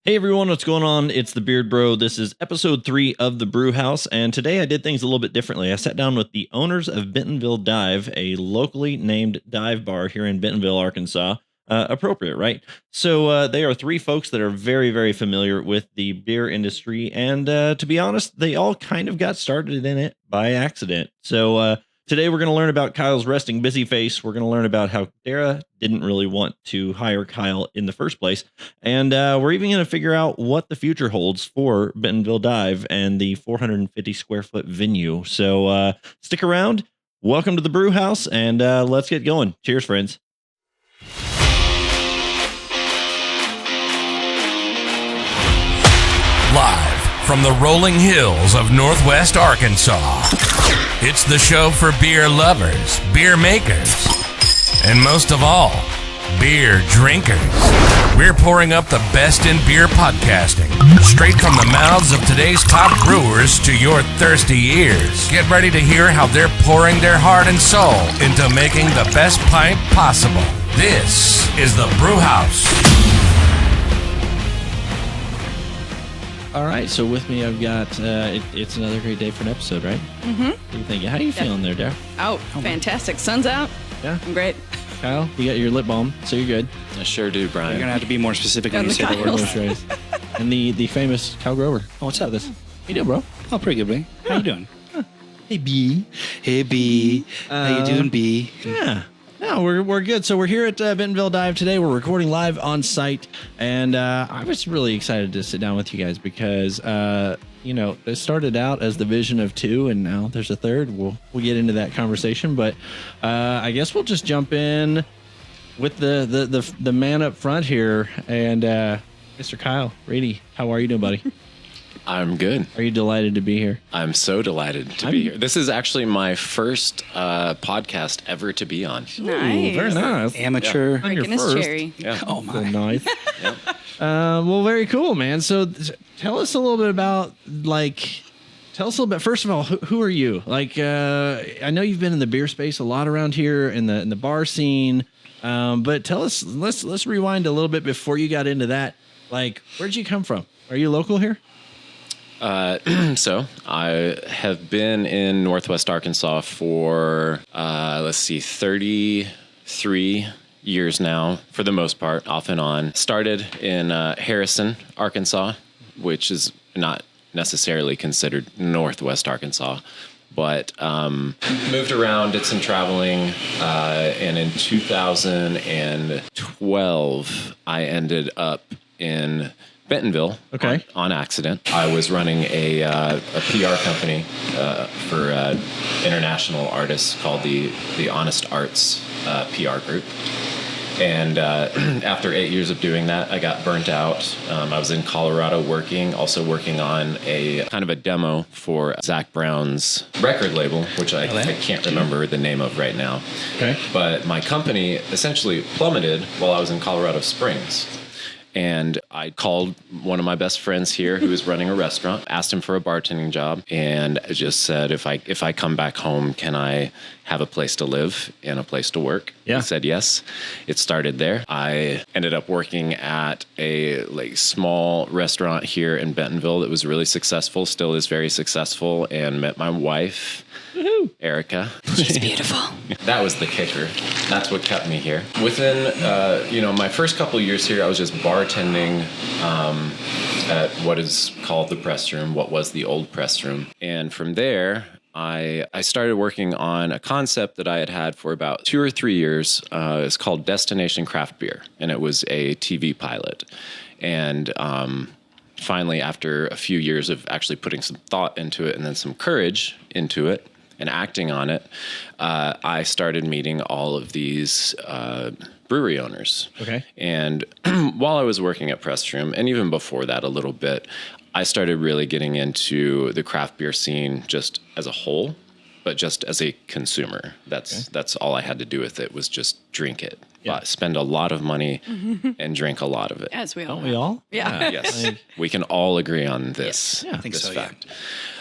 Hey everyone, what's going on? It's the Beard Bro. This is episode 3 of the Brewhaus, and today I did things a little bit differently. I sat down with the owners of Bentonville Dive, a locally named dive bar here in Bentonville, Arkansas. Appropriate, right? So they are 3 folks that are very, very familiar with the beer industry, and to be honest, they all kind of got started in it by accident. So today we're going to learn about Kyle's resting busy face. We're going to learn about how Darah didn't really want to hire Kyle in the first place. And we're even going to figure out what the future holds for Bentonville Dive and the 450 square foot venue. So stick around. Welcome to the Brewhaus, and let's get going. Cheers, friends. Live from the rolling hills of Northwest Arkansas, it's the show for beer lovers, beer makers, and most of all, beer drinkers. We're pouring up the best in beer podcasting, straight from the mouths of today's top brewers to your thirsty ears. Get ready to hear how they're pouring their heart and soul into making the best pint possible. This is the Brewhaus. All right, so with me, I've got, it's another great day for an episode, right? Mm-hmm. What are you thinking? How are you feeling there, Darah? Oh, fantastic. Sun's out. Yeah? I'm great. Kyle, you got your lip balm, so you're good. I sure do, Brian. You're going to have to be more specific when And you the say the word. Kyles. And the famous Kyle Grover. Oh, what's up? This. How you doing, bro? Oh, pretty good, buddy. How you doing? Hey, B. Hey, B. How you doing, B? Yeah. No, we're good. So we're here at Bentonville Dive today. We're recording live on site, and I was really excited to sit down with you guys because it started out as the vision of 2, and now there's a 3rd. We'll get into that conversation, but I guess we'll just jump in with the man up front here, and Mr. Kyle Reedy. How are you doing, buddy? I'm good. Are you delighted to be here? I'm so delighted to be here. This is actually my first podcast ever to be on. Nice. Very nice. Amateur. On your Drinking his first. cherry. Yeah. Oh, So my. nice. Yep. Well, very cool, man. So tell us a little bit about, tell us a little bit, first of all, who are you? I know you've been in the beer space a lot around here in the bar scene, but tell us, let's rewind a little bit before you got into that. Where'd you come from? Are you local here? So I have been in Northwest Arkansas for, 33 years now, for the most part, off and on. Started in Harrison, Arkansas, which is not necessarily considered Northwest Arkansas, but moved around, did some traveling, and in 2012, I ended up in Bentonville. Okay. On accident. I was running a PR company for international artists called the Honest Arts PR Group. And after 8 years of doing that, I got burnt out. I was in Colorado working on a kind of a demo for Zach Brown's record label, which I can't remember the name of right now. Okay. But my company essentially plummeted while I was in Colorado Springs. And I called one of my best friends here who was running a restaurant, asked him for a bartending job, and I just said, if I come back home, can I have a place to live and a place to work? Yeah. He said yes. It started there. I ended up working at a small restaurant here in Bentonville that was really successful, still is very successful, and met my wife. Woohoo. Erica. She's beautiful. That was the kicker. That's what kept me here. Within, my first couple of years here, I was just bartending at what is called the press room, what was the old press room. And from there, I started working on a concept that I had had for about 2 or 3 years. It's called Destination Craft Beer, and it was a TV pilot. And finally, after a few years of actually putting some thought into it and then some courage into it, and acting on it, I started meeting all of these brewery owners. Okay. And while I was working at Press Room, and even before that a little bit, I started really getting into the craft beer scene just as a whole, but just as a consumer. That's all I had to do with it, was just drink it. Yeah. Spend a lot of money and drink a lot of it. As we all Don't know. we all? Yeah. Yes. We can all agree on this. Yeah, I think this so, yeah. fact.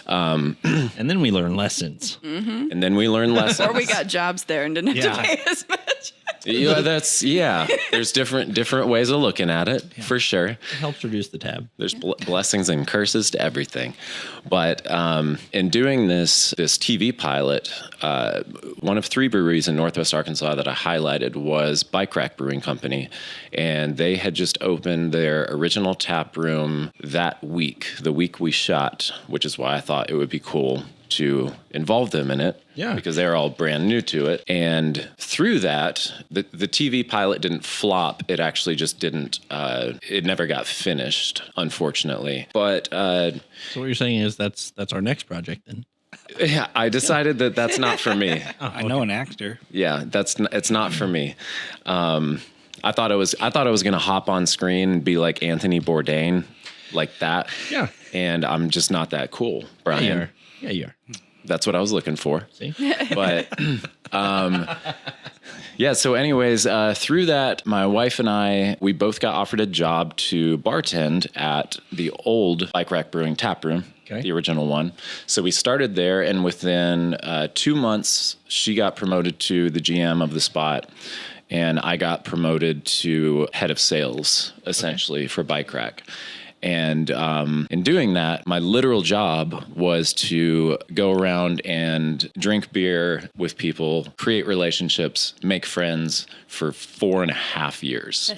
And then we learn lessons. And then we learn lessons. Or we got jobs there and didn't have Yeah. to pay as much. Yeah, there's different ways of looking at it, for sure. It helps reduce the tab. There's blessings and curses to everything. But in doing this TV pilot, one of 3 breweries in Northwest Arkansas that I highlighted was Bike Rack Brewing Company. And they had just opened their original tap room that week, the week we shot, which is why I thought it would be cool to involve them in it. Yeah. Because they're all brand new to it. And through that, the TV pilot didn't flop. It actually just didn't, it never got finished, unfortunately. But So what you're saying is that's our next project then? yeah, I decided that that's not for me. I know an actor. Yeah, it's not for me. I thought it was going to hop on screen and be like Anthony Bourdain, like that. Yeah. And I'm just not that cool, Brian. Yeah, you are. That's what I was looking for. See? But yeah, so anyways, through that, my wife and I, we both got offered a job to bartend at the old Bike Rack Brewing tap room, the original one. So we started there, and within 2 months, she got promoted to the GM of the spot, and I got promoted to head of sales, essentially, for Bike Rack. And in doing that, my literal job was to go around and drink beer with people, create relationships, make friends for 4.5 years.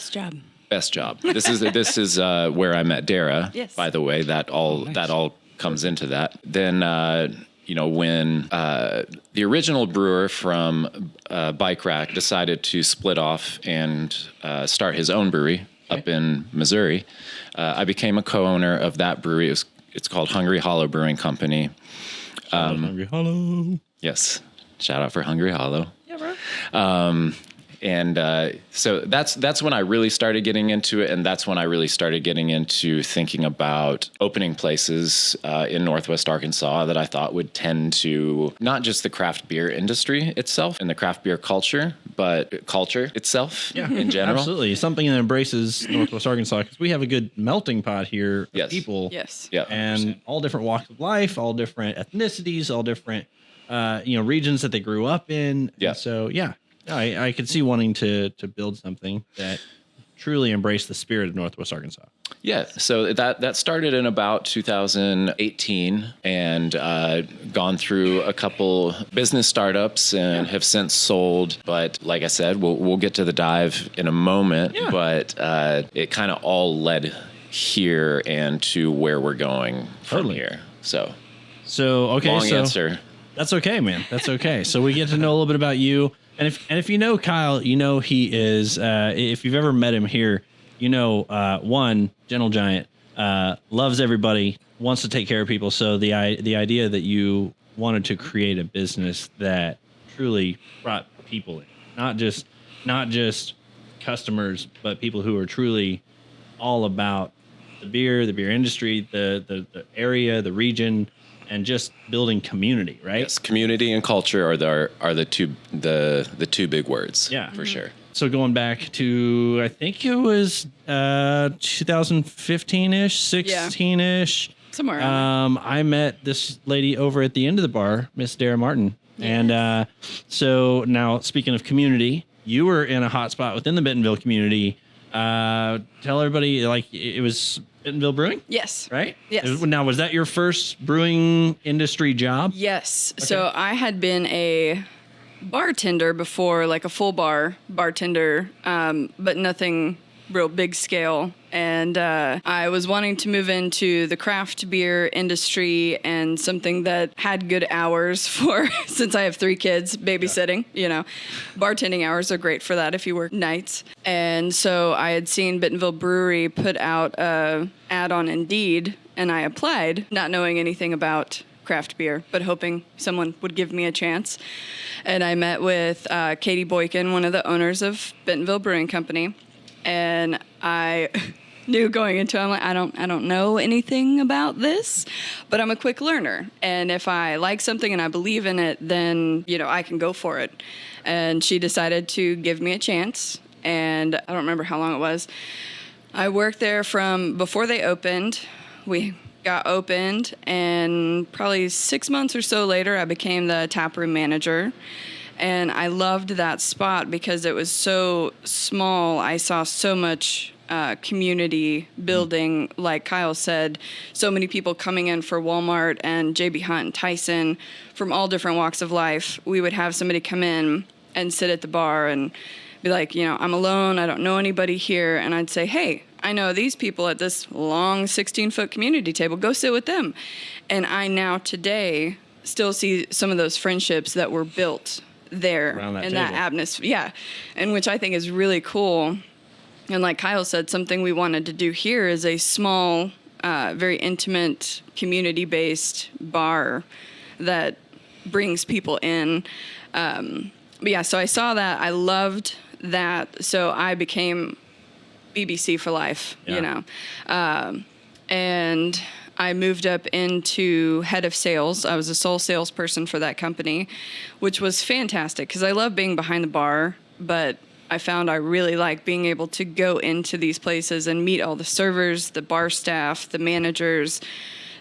Best job. This is where I met Darah. Yes. By the way, that all comes into that. Then when the original brewer from Bike Rack decided to split off and start his own brewery up in Missouri, I became a co-owner of that brewery. It's called Hungry Hollow Brewing Company. Hungry Hollow. Yes. Shout out for Hungry Hollow. Yeah, bro. And so that's when I really started getting into it, and that's when I really started getting into thinking about opening places in Northwest Arkansas that I thought would tend to not just the craft beer industry itself and the craft beer culture, but culture itself in general. Absolutely. Something that embraces Northwest Arkansas, because we have a good melting pot here of people. Yes. Yeah. And all different walks of life, all different ethnicities, all different regions that they grew up in. Yeah. And so, I could see wanting to build something that truly embraced the spirit of Northwest Arkansas. Yeah, so that started in about 2018 and gone through a couple business startups and have since sold. But like I said, we'll get to the dive in a moment. Yeah. But it kind of all led here and to where we're going from here. So okay, long answer. That's okay, man. That's okay. So we get to know a little bit about you. And if you know Kyle, you know he is, if you've ever met him here, you know, one, gentle giant, loves everybody, wants to take care of people. So the idea that you wanted to create a business that truly brought people in, not just customers, but people who are truly all about the beer industry, the area, the region, and just building community, right? Yes, community and culture are the two big words. Yeah, for sure. So going back to, I think it was 2015-ish, 16-ish. Somewhere around I met this lady over at the end of the bar, Miss Darah Martin. Yes. And so now, speaking of community, you were in a hot spot within the Bentonville community. Tell everybody, like, it was Bentonville Brewing? Yes. Right? Yes. Now, was that your first brewing industry job? Yes. Okay. So I had been a bartender before, like a full bartender, but nothing real big scale. And I was wanting to move into the craft beer industry and something that had good hours for, since I have 3 kids, babysitting, bartending hours are great for that if you work nights. And so I had seen Bentonville Brewery put out a ad on Indeed, and I applied, not knowing anything about craft beer, but hoping someone would give me a chance. And I met with Katie Boykin, one of the owners of Bentonville Brewing Company, and I knew going into it, I'm like, I don't know anything about this, but I'm a quick learner. And if I like something and I believe in it, then, I can go for it. And she decided to give me a chance. And I don't remember how long it was. I worked there from before they opened. We got opened, and probably 6 months or so later, I became the taproom manager. And I loved that spot because it was so small. I saw so much community building, like Kyle said, so many people coming in for Walmart and JB Hunt and Tyson from all different walks of life. We would have somebody come in and sit at the bar and be like, I'm alone. I don't know anybody here. And I'd say, hey, I know these people at this long 16-foot community table. Go sit with them. And I now today still see some of those friendships that were built there in that atmosphere. Yeah. And which I think is really cool. And like Kyle said, something we wanted to do here is a small, very intimate, community-based bar that brings people in. But yeah, so I saw that. I loved that. So I became BBC for life, and I moved up into head of sales. I was a sole salesperson for that company, which was fantastic because I love being behind the bar, but I found I really like being able to go into these places and meet all the servers, the bar staff, the managers,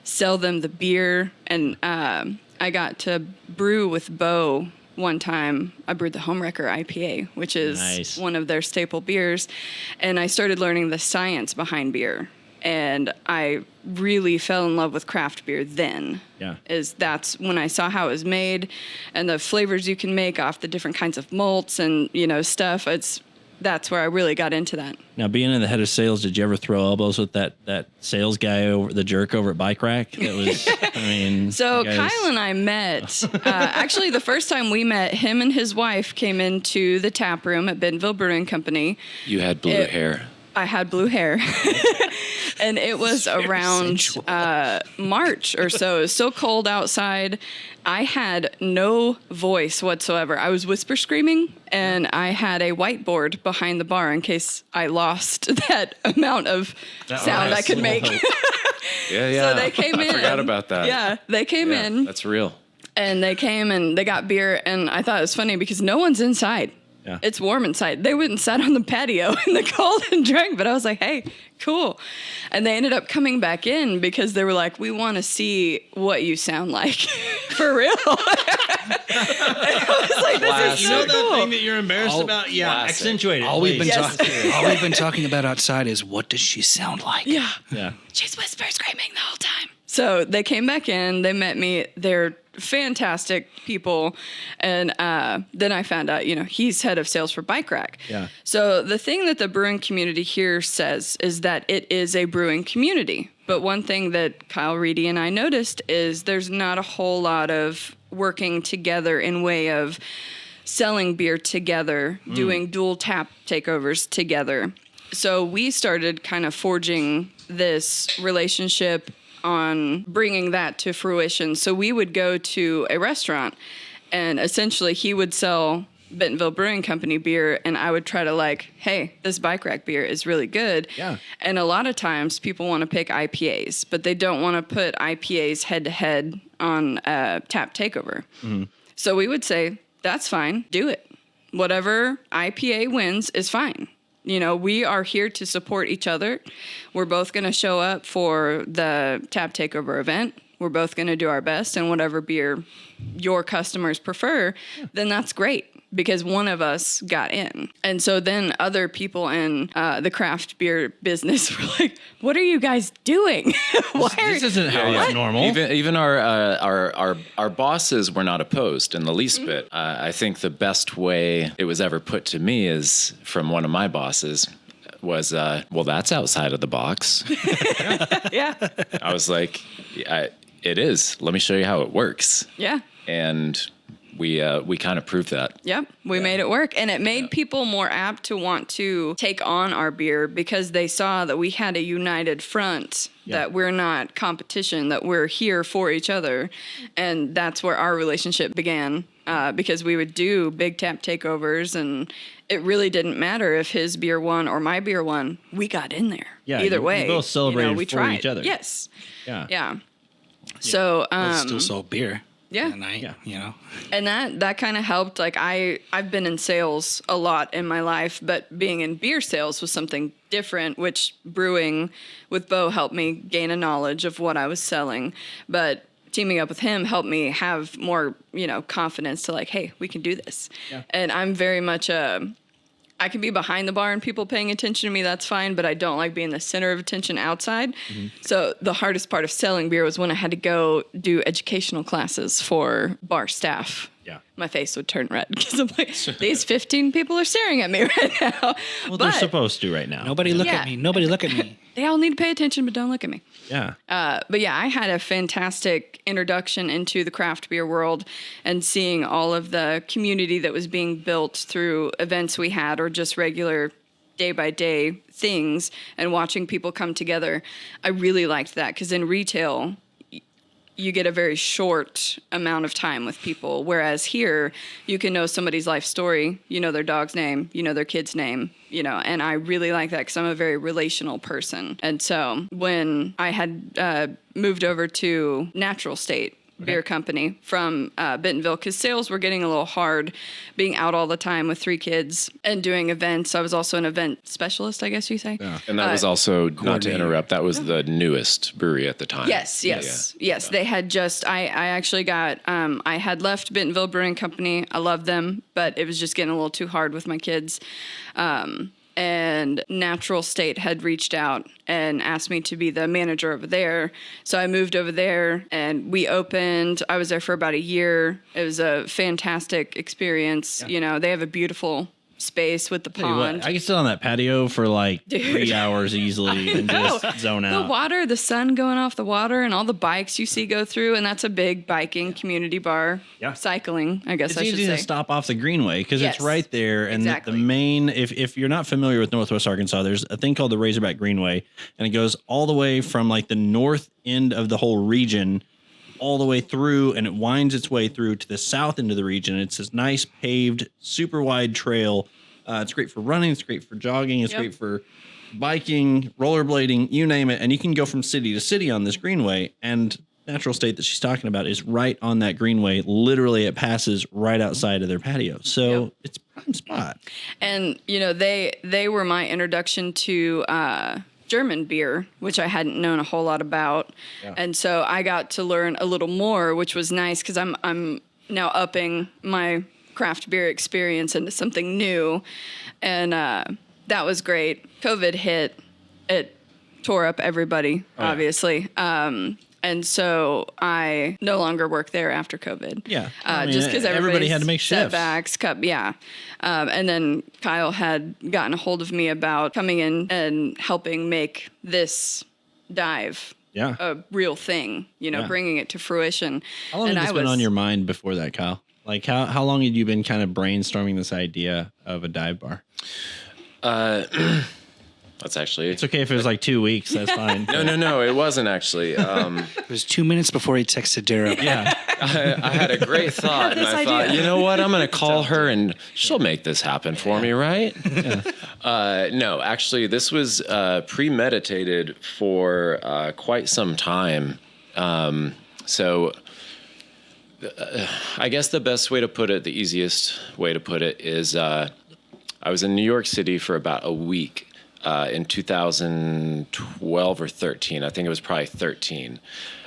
sell them the beer. And I got to brew with Bo one time. I brewed the Homewrecker IPA, which is one of their staple beers. And I started learning the science behind beer. And I really fell in love with craft beer then. Yeah. That's when I saw how it was made and the flavors you can make off the different kinds of malts and, stuff. That's where I really got into that. Now, being in the head of sales, did you ever throw elbows with that sales guy the jerk over at Bike Rack? That was, So Kyle and I met, actually the first time we met, him and his wife came into the tap room at Bentonville Brewing Company. You had blue hair. I had blue hair. And it was around March or so. It was so cold outside. I had no voice whatsoever. I was whisper screaming, and I had a whiteboard behind the bar in case I lost that amount of sound I could make. Yeah. So they came in. I forgot about that. Yeah, they came in. That's real. And they came and they got beer, and I thought it was funny because no one's inside. Yeah. It's warm inside. They went and sat on the patio in the cold and drank, but I was like, hey, cool. And they ended up coming back in because they were like, we want to see what you sound like. For real. I was like, this is so cool. That thing that you're embarrassed about? Yeah, classic. accentuate it. All we've been talking about outside is what does she sound like? Yeah. Yeah. She's whisper screaming the whole time. So they came back in, they met me, they're fantastic people, and then I found out, he's head of sales for Bike Rack. Yeah. So the thing that the brewing community here says is that it is a brewing community, but one thing that Kyle Reedy and I noticed is there's not a whole lot of working together in way of selling beer together, doing dual tap takeovers together. So we started kind of forging this relationship on bringing that to fruition. So we would go to a restaurant and essentially he would sell Bentonville Brewing Company beer and I would try to hey, this Bike Rack beer is really good. Yeah. And a lot of times people want to pick IPAs, but they don't want to put IPAs head to head on a tap takeover. Mm-hmm. So we would say, that's fine, do it. Whatever IPA wins is fine. We are here to support each other. We're both going to show up for the Tap Takeover event. We're both going to do our best, and whatever beer your customers prefer, then that's great because one of us got in. And so then other people in the craft beer business were like, what are you guys doing? This isn't how it's normal. Even our bosses were not opposed in the least bit. I think the best way it was ever put to me is from one of my bosses was, well, that's outside of the box. Yeah. I was like, it is. Let me show you how it works. Yeah. And we kind of proved that. Yep, we made it work. And it made people more apt to want to take on our beer because they saw that we had a united front, that we're not competition, that we're here for each other. And that's where our relationship began because we would do big tap takeovers and it really didn't matter if his beer won or my beer won. We got in there. Yeah, either way. We both celebrated we for tried. each other. Yes. Yeah. Yeah. So still sold beer. Yeah. That night, And that kind of helped. I've been in sales a lot in my life, but being in beer sales was something different, which brewing with Bo helped me gain a knowledge of what I was selling. But teaming up with him helped me have more, confidence to like, hey, we can do this. Yeah. And I'm very much I can be behind the bar and people paying attention to me, that's fine, but I don't like being the center of attention outside. Mm-hmm. So the hardest part of selling beer was when I had to go do educational classes for bar staff. Yeah. My face would turn red because I'm like, these 15 people are staring at me right now. Well, they're supposed to right now. Nobody look at me. Nobody look at me. They all need to pay attention, but don't look at me. Yeah. But yeah, I had a fantastic introduction into the craft beer world and seeing all of the community that was being built through events we had or just regular day-by-day things and watching people come together. I really liked that because in retail, you get a very short amount of time with people, whereas here you can know somebody's life story, their dog's name, their kid's name, and I really like that because I'm a very relational person. And so when I had moved over to Natural State Beer Company from Bentonville, because sales were getting a little hard being out all the time with 3 kids and doing events. I was also an event specialist, I guess you say. Yeah. And that was also, not to interrupt, that was the newest brewery at the time. Yes. They had just, I actually got, I had left Bentonville Brewing Company. I loved them, but it was just getting a little too hard with my kids. And Natural State had reached out and asked me to be the manager over there. So I moved over there and we opened. I was there for about a year. It was a fantastic experience. Yeah. They have a beautiful space with the pond. I can sit on that patio for like 3 hours easily and just zone out. The water, the sun going off the water, and all the bikes you see go through, and that's a big biking community bar. Yeah. Cycling, I guess I should say. It's easy to stop off the Greenway because it's right there. And the main, if you're not familiar with Northwest Arkansas, there's a thing called the Razorback Greenway, and it goes all the way from like the north end of the whole region all the way through, and it winds its way through to the south end of the region. It's this nice paved, super wide trail. It's great for running. It's great for jogging. It's great for biking, rollerblading, you name it. And you can go from city to city on this greenway. And Natural State that she's talking about is right on that greenway. Literally, it passes right outside of their patio. So it's a prime spot. And, they were my introduction to German beer, which I hadn't known a whole lot about. Yeah. And so I got to learn a little more, which was nice because I'm now upping my craft beer experience into something new. And that was great. COVID hit. It tore up everybody, obviously. And so I no longer work there after COVID. Yeah. Just because everybody had to make shifts. Setbacks, and then Kyle had gotten a hold of me about coming in and helping make this dive a real thing, bringing it to fruition. How long had this been on your mind before that, Kyle? Like, how long had you been kind of brainstorming this idea of a dive bar? That's actually... It's okay if it was like 2 weeks. That's fine. No. It wasn't actually. It was 2 minutes before he texted Darah. Yeah. I had a great thought, and I thought, you know what? I'm going to call her, and she'll make this happen for me, right? Yeah. No, actually, this was premeditated for quite some time. So... I guess the best way to put it, the easiest way to put it is I was in New York City for about a week in 2012 or 13. I think it was probably 13.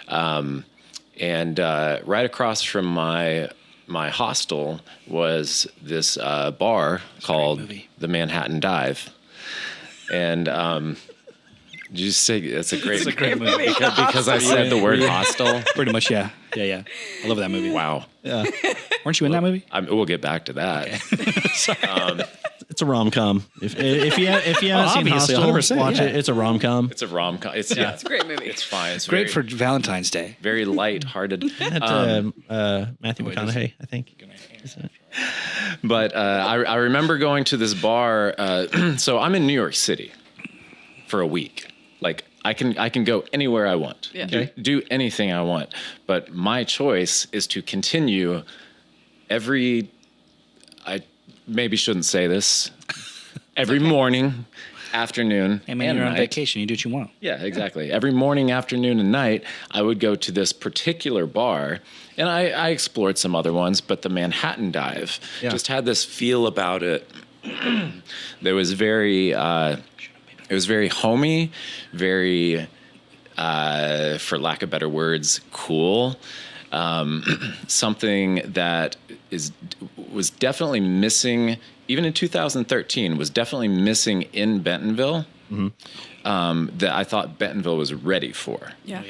And right across from my hostel was this bar called the Manhattan Dive. And... Did you say it's a great movie? Because I said the word hostel? Pretty much, yeah. I love that movie. Wow. Yeah. Weren't you in that movie? We'll get back to that. Okay. It's a rom-com. If you haven't seen Hostel, 100%, watch it. It's a rom-com. It's a rom-com. It's a great movie. It's fine. It's great for Valentine's Day. Very light-hearted. Matthew McConaughey, I think. But I remember going to this bar. So I'm in New York City for a week. Like I can go anywhere I want. Yeah. Do anything I want. But my choice is to continue I maybe shouldn't say this. Every morning, afternoon, and you're on vacation, you do what you want. Yeah, exactly. Every morning, afternoon, and night, I would go to this particular bar, and I explored some other ones, but the Manhattan Dive just had this feel about it. There was it was very homey, very for lack of better words, cool. Something that was definitely missing, even in 2013, was definitely missing in Bentonville. That I thought Bentonville was ready for. Yeah.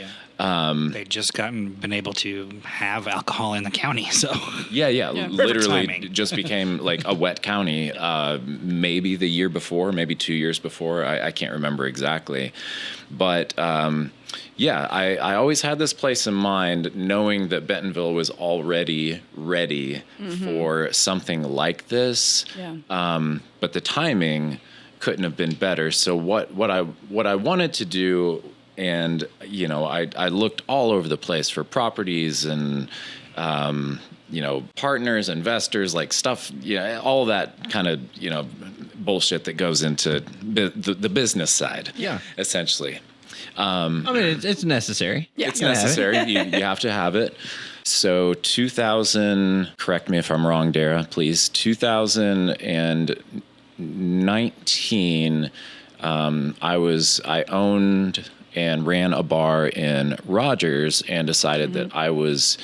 They'd just been able to have alcohol in the county, so Yeah. Literally timing. just became like a wet county. Maybe the year before, maybe 2 years before. I can't remember exactly, but I always had this place in mind, knowing that Bentonville was already ready for something like this. Yeah. But the timing couldn't have been better. So what I wanted to do, and I looked all over the place for properties and partners, investors, like stuff, all that kind of bullshit that goes into the business side. Yeah. Essentially. I mean, it's necessary. Yeah. It's necessary. You have to have it. So 2000, correct me if I'm wrong, Darah, please. 2019, I owned and ran a bar in Rogers and decided that I was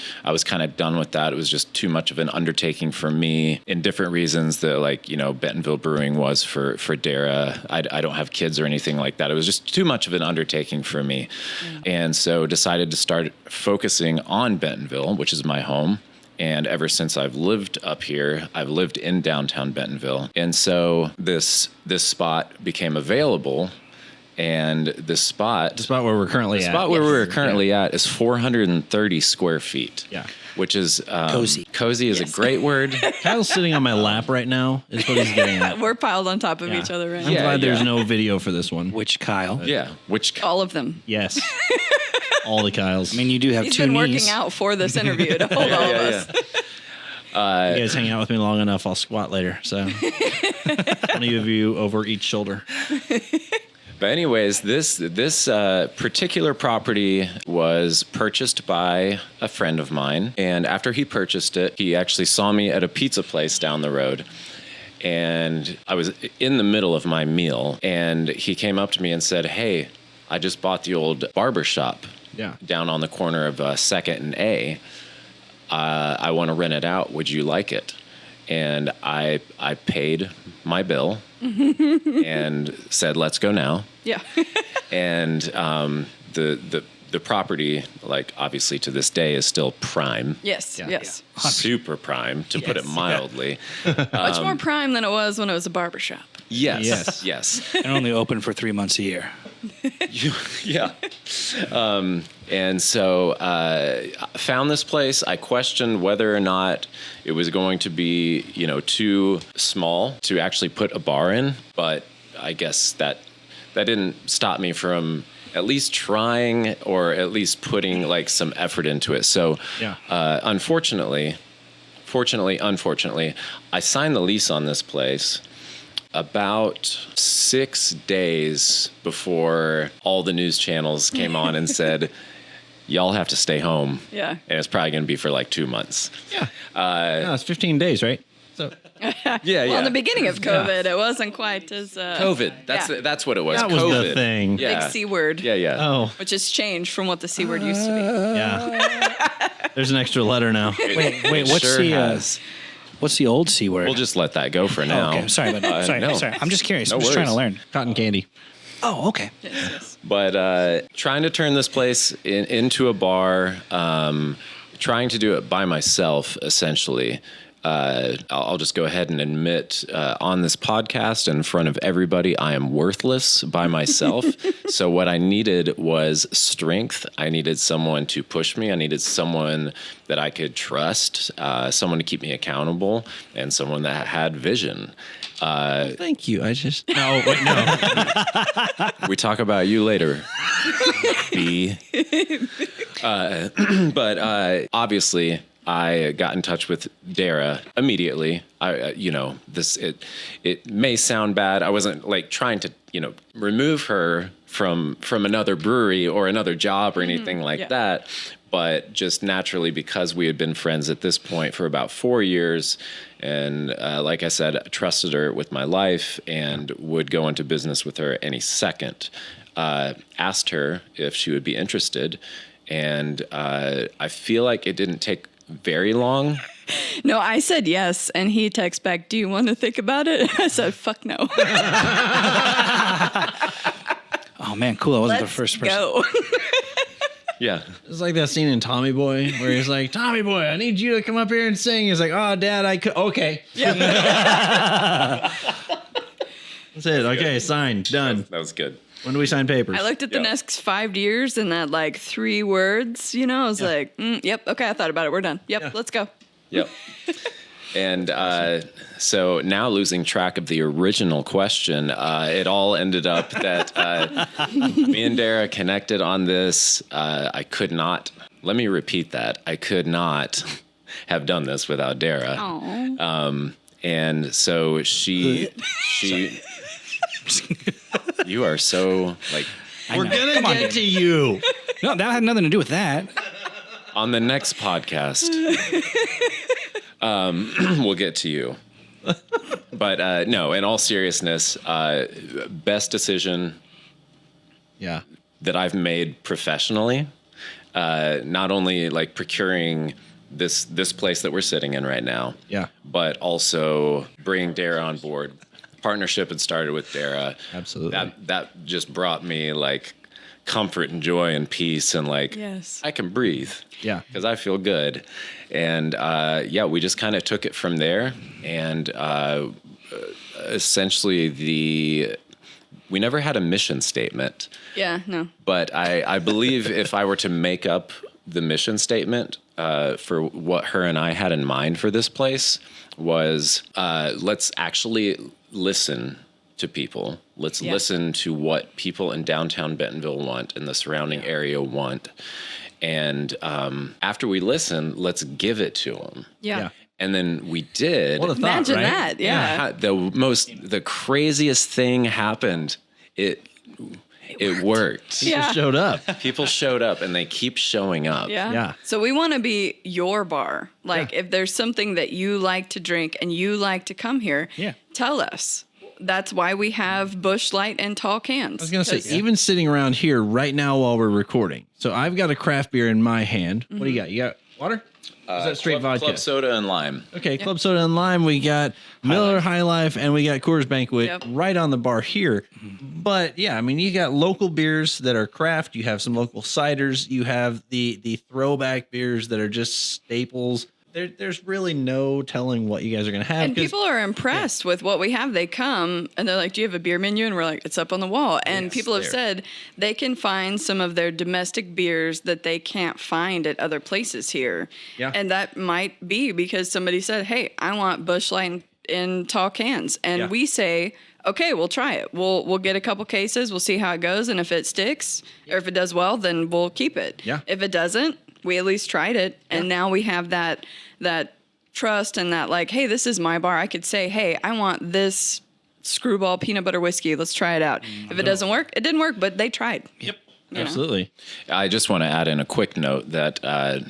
kind of done with that. It was just too much of an undertaking for me, in different reasons that, Bentonville Brewing was for Darah. I don't have kids or anything like that. It was just too much of an undertaking for me. And so decided to start focusing on Bentonville, which is my home. And ever since I've lived up here, I've lived in downtown Bentonville. And so this spot became available. And the spot where we're currently at. spot where we're currently at is 430 square feet. Yeah. Which is Cozy. Cozy is a great word. Kyle's sitting on my lap right now, is what he's getting at. We're piled on top of Yeah. each other right I'm now. glad there's yeah. no video for this one. which Kyle? Yeah. Which All of them. Yes. All the Kyles. I mean, you do have He's two been knees. working out for this interview to hold all of us. you guys hang out with me long enough, I'll squat later. So 20 of you over each shoulder. But anyways, this particular property was purchased by a friend of mine, and after he purchased it, he actually saw me at a pizza place down the road, and I was in the middle of my meal, and he came up to me and said, "Hey, I just bought the old barber shop down on the corner of 2nd and A. I want to rent it out. Would you like it?" And I paid my bill and said, "Let's go now." Yeah. And the property, obviously to this day, is still prime. Yes. Yeah. Yes. Super prime, to put it mildly. Much more prime than it was when it was a barbershop. Yes. And only open for 3 months a year. Yeah. And so I found this place. I questioned whether or not it was going to be, too small to actually put a bar in. But I guess that didn't stop me from at least trying, or at least putting some effort into it. So unfortunately, I signed the lease on this place about 6 days before all the news channels came on and said, "Y'all have to stay home." Yeah. And it's probably going to be for 2 months. Yeah. No, it's 15 days, right? So Yeah, Well, in the beginning of COVID, it wasn't quite as... COVID. That's what it was. that was COVID. the thing. Yeah. Big C word. Yeah. Oh, Which has changed from what the C word used to yeah. There's an extra letter now. Wait, It what's sure the has. what's the old C word? We'll just let that go for now. okay, sorry, but sorry. I'm just curious. No I'm just trying to worries. learn. Cotton candy. Oh, okay. be. Yes. But trying to turn this place into a bar, trying to do it by myself, essentially. I'll just go ahead and admit on this podcast in front of everybody, I am worthless by myself. So what I needed was strength. I needed someone to push me. I needed someone that I could trust, someone to keep me accountable, and someone that had vision. Thank you. No, wait, no. We talk about you later, B. But obviously, I got in touch with Darah immediately. It may sound bad. I wasn't trying to, remove her from another brewery or another job or anything like that. But just naturally, because we had been friends at this point for about 4 years, and like I said, I trusted her with my life and would go into business with her any second. asked her if she would be interested. And I feel like it didn't take very long. No, I said yes, and he texts back, "Do you want to think about it?" I said, "Fuck no." Oh man, cool! I wasn't Let's the first person. go. Yeah. It's like that scene in Tommy Boy where he's like, "Tommy Boy, I need you to come up here and sing." He's like, "Oh, Dad, I could." Okay. Yeah. That's it. Okay, signed. Done. That was good. When do we sign papers? I looked at the Yeah. next 5 years and that like 3 words, you know, I was like, yep, okay, I thought about it. We're done. Yep, Yeah. let's go. Yep. And so now losing track of the original question, it all ended up that me and Darah connected on this. I could not, let me repeat that. I could not have done this without Darah. Oh. And so she, you are so like, We're gonna Come on, get Dave. to you. No, that had nothing to do with that. on the next podcast, we'll get to you. But no, in all seriousness, best decision Yeah. that I've made professionally, not only like procuring this place that we're sitting in right now, Yeah. but also bringing Darah on board. Partnership had started with Darah. Absolutely. That just brought me like comfort and joy and peace and like Yes. I can breathe. Yeah. Because I feel good. And yeah, we just kind of took it from there. And essentially we never had a mission statement. Yeah, no. But I believe if I were to make up the mission statement for what her and I had in mind for this place was let's actually listen to people. Let's Yeah. listen to what people in downtown Bentonville want and the surrounding area want. And after we listen, let's give it to them. Yeah. Yeah. And then we did. What a thought, Imagine right? that. Yeah. The craziest thing happened. It worked. Yeah. Showed up. People showed up and they keep showing up. Yeah. Yeah. So we want to be your bar. Like if there's something that you like to drink and you like to come here, Yeah. tell us. That's why we have Busch Light and tall cans. I was gonna say, even sitting around here right now while we're recording. So I've got a craft beer in my hand. What do you got? You got water? Or is that straight vodka? Club soda and lime. Okay, club soda and lime. We got Miller High Life and we got Coors Banquet Yep. right on the bar here. But yeah, I mean, you got local beers that are craft. You have some local ciders. You have the throwback beers that are just staples. There's really no telling what you guys are gonna have. And 'cause- people are impressed with what we have. They come and they're like, "Do you have a beer menu?" And we're like, "It's up on the wall." And Yes, people have there. said they can find some of their domestic beers that they can't find at other places here. Yeah. And that might be because somebody said, "Hey, I want Busch Light in tall cans," and Yeah. we say, "Okay, we'll try it. We'll get a couple cases. We'll see how it goes, and if it sticks or if it does well, then we'll keep it. Yeah. If it doesn't, we at least tried it, and now we have that trust and that like, hey, this is my bar. I could say, hey, I want this screwball peanut butter whiskey. Let's try it out. If it doesn't work, it didn't work, but they tried. Yep. You know? Absolutely. I just want to add in a quick note that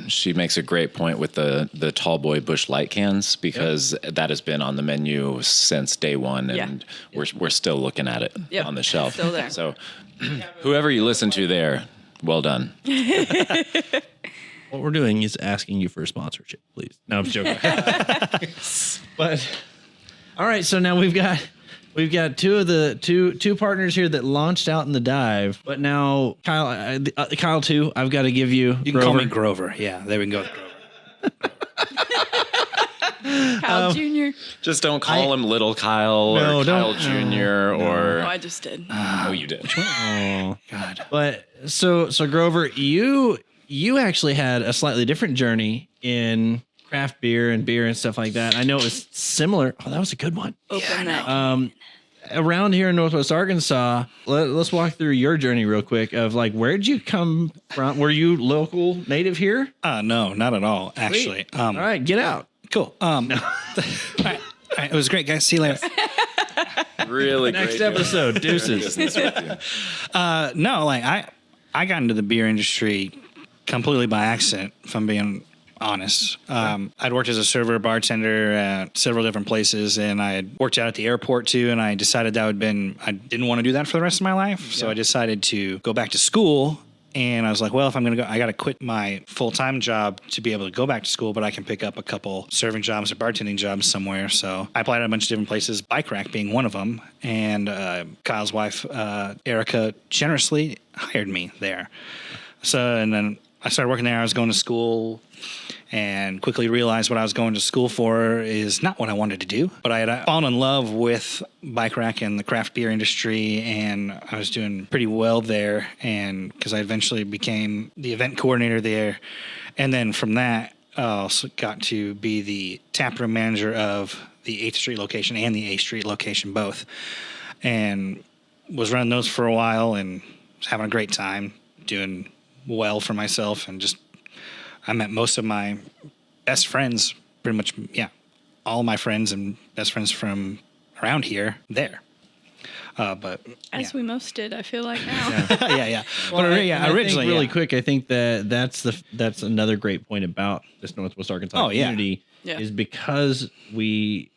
she makes a great point with the tall boy Busch Light cans because that has been on the menu since day one, and we're still looking at it Yep. on the shelf. Still there. So whoever you listen to there, well done. What we're doing is asking you for a sponsorship, please. No, I'm joking. But all right, so now we've got two partners here that launched out in the dive, but now Kyle too. I've got to give you. You can call me Grover. Yeah, there we can go with Grover. Kyle Jr. Just don't call him Little Kyle No, or Kyle don't- Jr. or Oh, I just did. oh, you did. Oh, God. but so Grover, you actually had a slightly different journey in craft beer and stuff like that. I know it was similar. Oh, that was a good one. Open that. Around here in Northwest Arkansas, let's walk through your journey real quick of like, where'd you come from? Were you local native here? No, not at all, actually. All right, get out. Cool. All right, it was great, guys. See you later. Really Next great episode, doing deuces. business with you. No, like I got into the beer industry completely by accident, if I'm being honest. I'd worked as a server, bartender at several different places, and I had worked out at the airport too. And I decided I didn't want to do that for the rest of my life. So I decided to go back to school. And I was like, well, if I'm going to go, I got to quit my full-time job to be able to go back to school, but I can pick up a couple serving jobs or bartending jobs somewhere. So I applied at a bunch of different places, Bike Rack being one of them. And Kyle's wife, Erica, generously hired me there. So, and then I started working there. I was going to school and quickly realized what I was going to school for is not what I wanted to do. But I had fallen in love with Bike Rack and the craft beer industry, and I was doing pretty well there. And because I eventually became the event coordinator there. And then from that, I also got to be the taproom manager of the 8th Street location and the 8th Street location both. And was running those for a while and was having a great time, doing well for myself, and just I met most of my best friends, pretty much, all my friends and best friends from around here there. But As we most did, I feel like now. yeah. Well, But I originally, think really quick, I think that's another great point about this Northwest Arkansas community is because we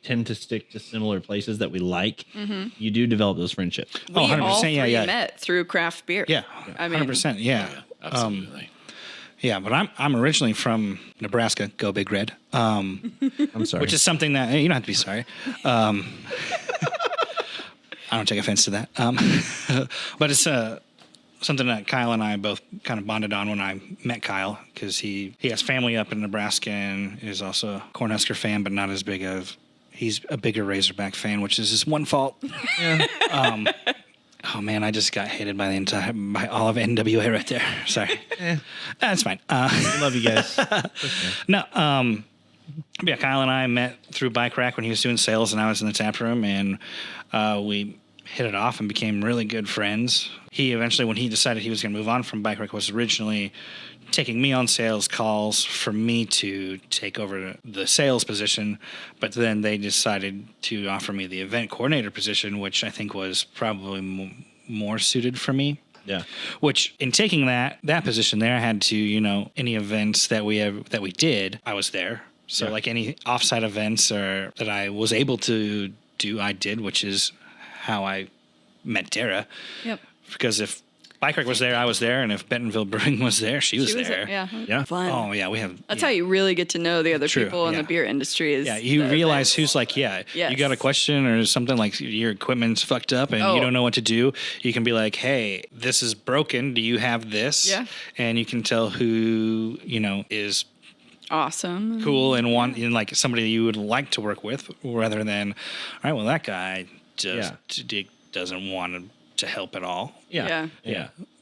tend to stick to similar places that we like. You do develop those friendships. We 100%, all three yeah. met through craft beer. Yeah, I mean, 100%, yeah. Absolutely. Yeah, but I'm originally from Nebraska. Go Big Red. I'm sorry. Which is something that you don't have to be sorry. I don't take offense to that. But it's something that Kyle and I both kind of bonded on when I met Kyle, because he has family up in Nebraska and is also a Cornhusker fan, but not as big as he's a bigger Razorback fan, which is his one fault. Yeah. Oh man, I just got hated by all of NWA right there. Sorry. That's fine. I love you guys. No, yeah, Kyle and I met through Bike Rack when he was doing sales and I was in the tap room, and we hit it off and became really good friends. He eventually, when he decided he was going to move on from Bike Rack, was originally taking me on sales calls for me to take over the sales position, but then they decided to offer me the event coordinator position, which I think was probably more suited for me. Yeah. Which in taking that position there, I had to, any events that we did, I was there. So like any offsite events or that I was able to do, I did, which is how I met Darah. Yep. Because if Bike Rack was there, I was there, and if Bentonville Brewing was there, she was there. Yeah. Fun. Oh yeah, we have. That's how you really get to know the other True, people in yeah. the beer industry. Is You realize who's like, you got a question or something like your equipment's fucked up and you don't know what to do. You can be like, hey, this is broken. Do you have this? Yeah. And you can tell who is awesome, cool, and like somebody that you would like to work with, rather than, all right, well that guy just doesn't want to help at all. Yeah.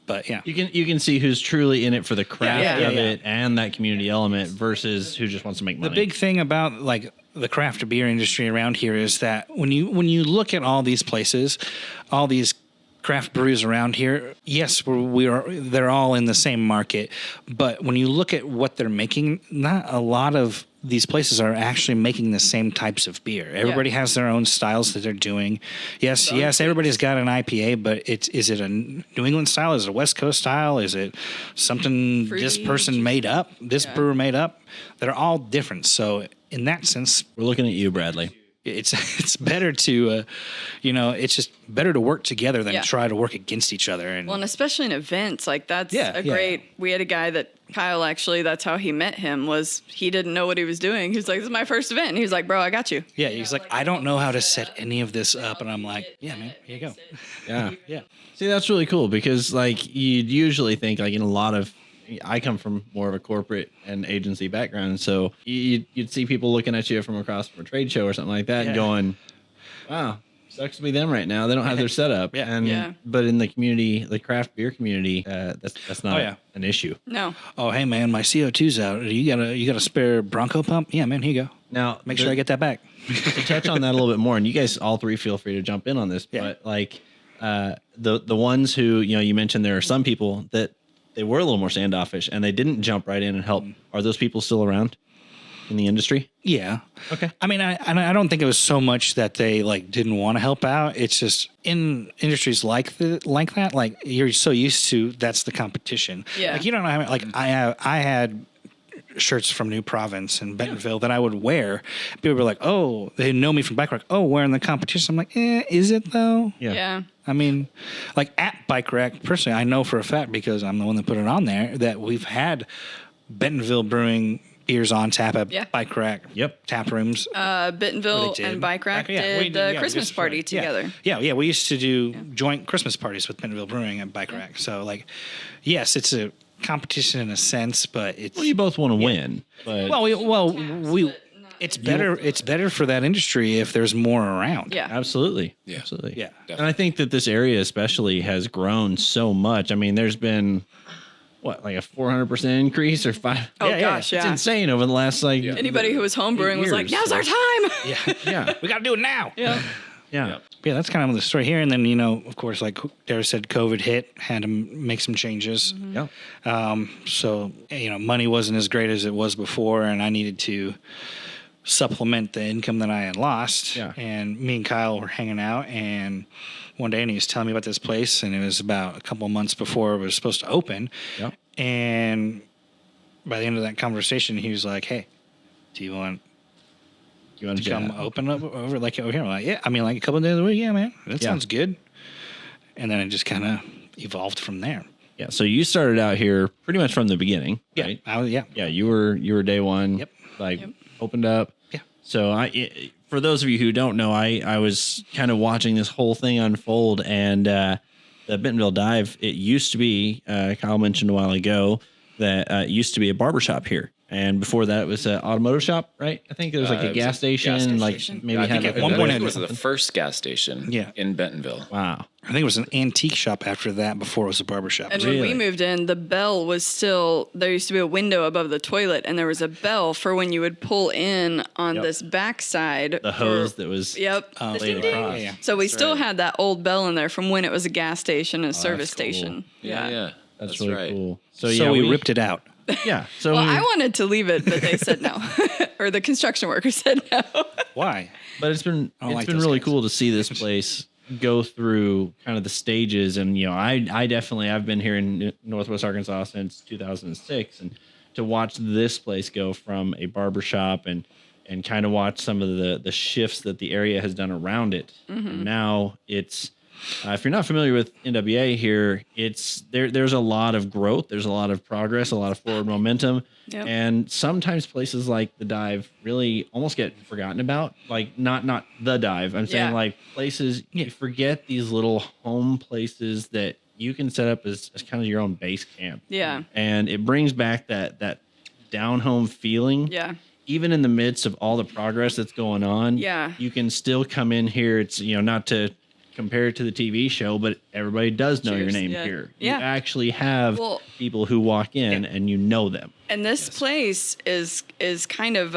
But yeah, You can see who's truly in it for the craft of it and that community element versus who just wants to make money. The big thing about like the craft beer industry around here is that when you look at all these places, all these craft brews around here, yes, they're all in the same market, but when you look at what they're making, not a lot of these places are actually making the same types of beer. Everybody has their own styles that they're doing. Yes, everybody's got an IPA, but is it a New England style? Is it a West Coast style? Is it something this person made up, this brewer made up? They're all different. So in that sense, we're looking at you, Bradley. It's better to, it's just better to work together than try to work against each other. And especially in events, like that's great. We had a guy that Kyle, actually, that's how he met him, was he didn't know what he was doing. He was like, this is my first event. And he was like, bro, I got you. Yeah, he's like, I don't know how to set any of this up. And I'm like, yeah, man, here you go. Yeah. See, that's really cool because like you'd usually think like in a lot of, I come from more of a corporate and agency background, so you'd see people looking at you from across from a trade show or something like that and going, wow, sucks to be them right now. They don't have their setup. But in the community, the craft beer community, that's not an issue. No. Oh, hey man, my CO2's out. You got a spare Bronco pump? Yeah, man, here you go. Now make sure I get that back. To touch on that a little bit more, and you guys all three feel free to jump in on this, but like the ones who, you mentioned there are some people that they were a little more standoffish and they didn't jump right in and help. Are those people still around in the industry? Yeah. Okay. I mean, I don't think it was so much that they like didn't want to help out. It's just in industries like that, like you're so used to, that's the competition. Yeah. Like you don't know how, like I had shirts from New Province and Bentonville that I would wear. People were like, oh, they know me from Bike Rack. Oh, we're in the competition. I'm like, is it though? Yeah. I mean, like at Bike Rack, personally, I know for a fact because I'm the one that put it on there that we've had Bentonville Brewing beers on tap at Bike Rack. Yep. Tap rooms. Bentonville and Bike Rack did the Christmas party together. Yeah. We used to do joint Christmas parties with Bentonville Brewing at Bike Rack. So, like, yes, it's a competition in a sense, but it's Well, you both want to win. But it's better. It's better for that industry if there's more around. Yeah. Absolutely. Yeah. Absolutely. Yeah. And I think that this area especially has grown so much. I mean, there's been like a 400% increase or five. Oh, gosh, It's insane over the last Anybody who was homebrewing was like, years. now's our time. Yeah. We got to do it now. Yeah. Yeah. Yeah, that's kind of the story here. And then, of course, like Darah said, COVID hit, had to make some changes. Yeah. So, money wasn't as great as it was before, and I needed to supplement the income that I had lost. Yeah. And me and Kyle were hanging out, and one day, and he was telling me about this place, and it was about a couple of months before it was supposed to open. Yeah. And by the end of that conversation, he was like, hey, do you want to come open up over here? I'm like, yeah. I mean, like a couple of days a week. Yeah, man. That sounds good. And then it just kind of evolved from there. Yeah. So you started out here pretty much from the beginning, right? Yeah. You were day one. Yep. Opened up. Yeah. So for those of you who don't know, I was kind of watching this whole thing unfold, and the Bentonville Dive, it used to be, Kyle mentioned a while ago that it used to be a barbershop here. And before that, it was an automotive shop, right? I think there was like a gas station, maybe I had think like at one point it was the first gas station in Bentonville. Wow. I think it was an antique shop after that before it was a barber shop. And when we moved in, the bell was still, there used to be a window above the toilet, and there was a bell for when you would pull in on this backside. The hose that was the laid ding ding. across. Yeah. So we still had that old bell in there from when it was a gas station and a service that's cool. station. Yeah. That's really really cool. So we ripped it out. Yeah. So Well, I wanted to leave it, but they said no. Or the construction workers said no. Why? But it's been like been those really guys. cool to see this place go through kind of the stages. And I've been here in Northwest Arkansas since 2006, and to watch this place go from a barbershop and kind of watch some of the shifts that the area has done around it. And now it's if you're not familiar with NWA here, there's a lot of growth, there's a lot of progress, a lot of forward momentum. Yep. And sometimes places like the Dive really almost get forgotten about. Like not the Dive. I'm saying like places you forget these little home places that you can set up as kind of your own base camp. Yeah. And it brings back that down home feeling. Yeah. Even in the midst of all the progress that's going on. Yeah. You can still come in here. It's not to compare it to the TV show, but everybody does know your Cheers. name Yeah. here. Yeah. You actually have Well- people who walk in and you know them. And this place is kind of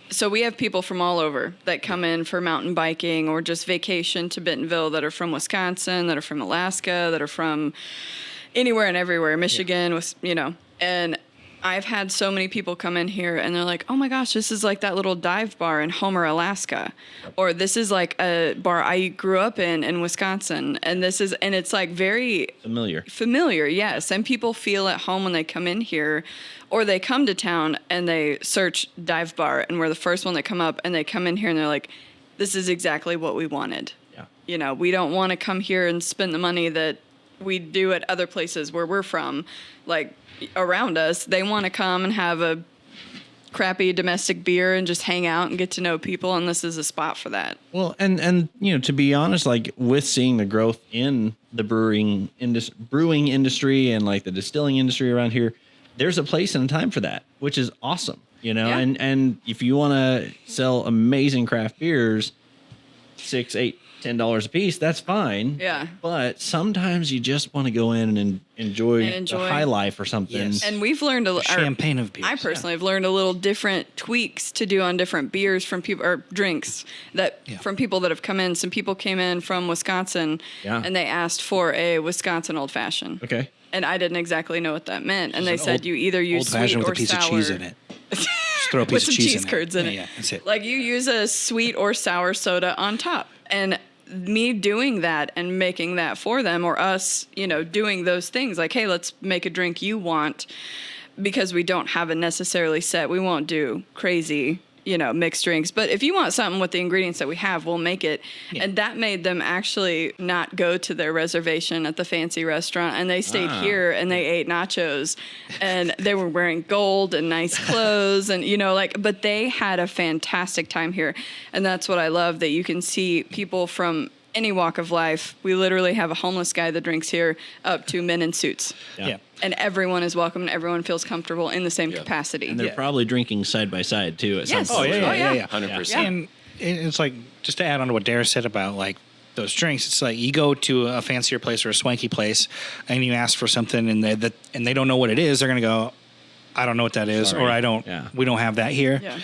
so we have people from all over that come in for mountain biking or just vacation to Bentonville that are from Wisconsin, that are from Alaska, that are from anywhere and everywhere, Michigan, and I've had so many people come in here and they're like, oh my gosh, this is like that little dive bar in Homer, Alaska. Or this is like a bar I grew up in Wisconsin. And it's like very familiar, yes. And people feel at home when they come in here, or they come to town and they search dive bar and we're the first one that come up, and they come in here and they're like, this is exactly what we wanted. Yeah. We don't want to come here and spend the money that we do at other places where we're from, like around us. They want to come and have a crappy domestic beer and just hang out and get to know people, and this is a spot for that. Well, and to be honest, like with seeing the growth in the brewing industry and like the distilling industry around here, there's a place and a time for that, which is awesome. Yeah. And if you want to sell amazing craft beers, $6, $8, $10 a piece, that's fine. Yeah. But sometimes you just want to go in and enjoy the high life or something. Yes. And we've learned Champagne of beers. I personally have learned a little different tweaks to do on different beers from people, or drinks from people that have come in. Some people came in from Wisconsin and they asked for a Wisconsin old fashioned. Okay. And I didn't exactly know what that meant. And they said you either use sweet with or a piece sour. of cheese in it. Just throw a piece With of some cheese cheese in curds it. in it. Yeah, that's it. Like you use a sweet or sour soda on top. And me doing that and making that for them, or us, doing those things like, hey, let's make a drink you want, because we don't have it necessarily set, we won't do crazy, mixed drinks. But if you want something with the ingredients that we have, we'll make it. Yeah. And that made them actually not go to their reservation at the fancy restaurant. And they stayed here and they ate nachos. And they were wearing gold and nice clothes. And, but they had a fantastic time here. And that's what I love, that you can see people from any walk of life. We literally have a homeless guy that drinks here up to men in suits. Yeah. And everyone is welcome and everyone feels comfortable in the same capacity. And they're probably drinking side by side too at some point. Yeah. 100%. And it's like, just to add on to what Darah said about like those drinks, it's like you go to a fancier place or a swanky place and you ask for something and they don't know what it is. They're going to go, I don't know what that is. Sorry. Or we don't have that here. Yeah.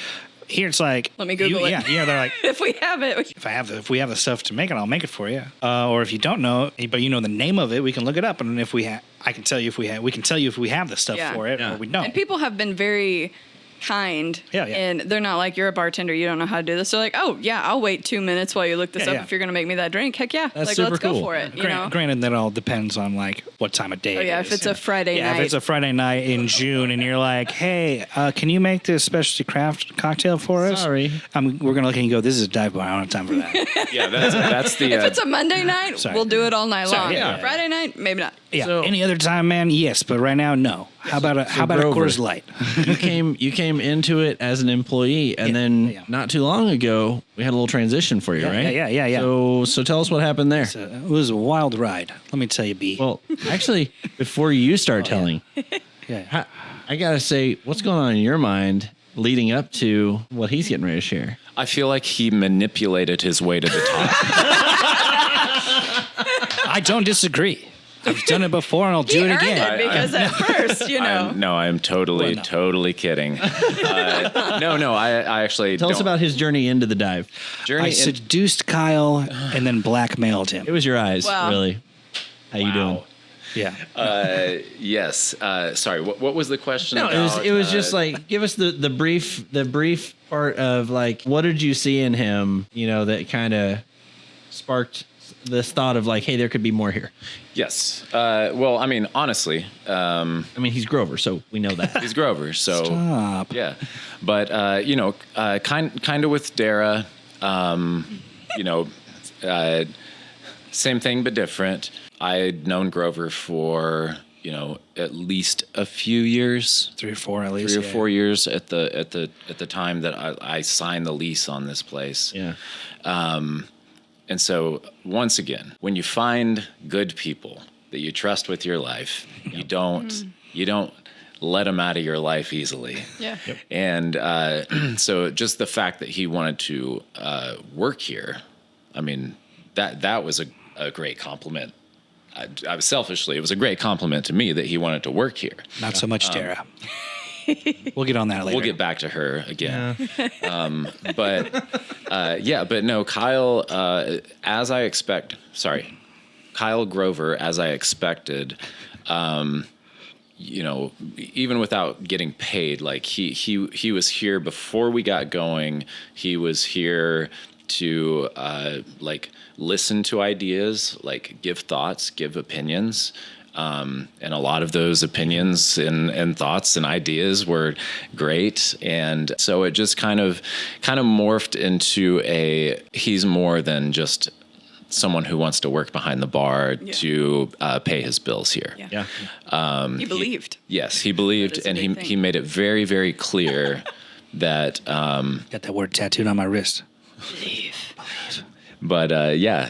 Here it's like, let me Google it. Yeah, they're like, if we have it. If we have the stuff to make it, I'll make it for you. Or if you don't know, but you know the name of it, we can look it up. And if we I can tell you if we have, we can tell you if we have the stuff for it or we don't. And people have been very kind. Yeah. And they're not like, you're a bartender, you don't know how to do this. They're like, oh yeah, I'll wait 2 minutes while you look this up. If you're going to make me that drink, heck yeah. That's like, super let's cool. go for it. Granted, that all depends on like what time of day it is. If it's a Friday night. If it's a Friday night in June and you're like, hey, can you make this specialty craft cocktail for us? Sorry. We're going to look and go, this is a dive bar. I don't have time for that. Yeah, that's the. If it's a Monday night, we'll do it all night long. Yeah. Friday night, maybe not. Yeah. So- Any other time, man? Yes, but right now, no. How about a Grover, Coors Light? you came into it as an employee, and then not too long ago we had a little transition for you, right? Yeah. So tell us what happened there. It was a wild ride. Let me tell you, B. Well, actually, before you start telling, yeah. I gotta say, what's going on in your mind leading up to what he's getting ready to share? I feel like he manipulated his way to the top. I don't disagree. I've done it before, and I'll do it again. Because at first, I'm totally kidding. I actually Tell us about his journey into the dive. I seduced Kyle and then blackmailed him. It was your eyes, really. How you doing? Yeah. Yes. Sorry. What was the question? No, about? it was just like, give us the brief part of like, what did you see in him? That kind of sparked this thought of like, hey, there could be more here. Yes. Well, I mean, honestly, he's Grover, so we know that. he's Grover. So Stop. Yeah, but kind of with Darah, same thing but different. I'd known Grover for at least a few years, 3 or 4 at least, 3 or 4 years at the time that I signed the lease on this place. Yeah. And so, once again, when you find good people that you trust with your life, you don't let them out of your life easily. Yeah. Yep. And so, just the fact that he wanted to work here, I mean, that was a great compliment. I selfishly, it was a great compliment to me that he wanted to work here. Not so much Darah. We'll get on that later. We'll get back to her again. But no, Kyle, Kyle Grover, as I expected, even without getting paid, like he was here before we got going. He was here to listen to ideas, like give thoughts, give opinions. And a lot of those opinions and thoughts and ideas were great. And so it just kind of morphed into he's more than just someone who wants to work behind the bar to pay his bills here. Yeah. He believed. Yes, he believed, and he made it very, very clear that got that word tattooed on my wrist. Believe. But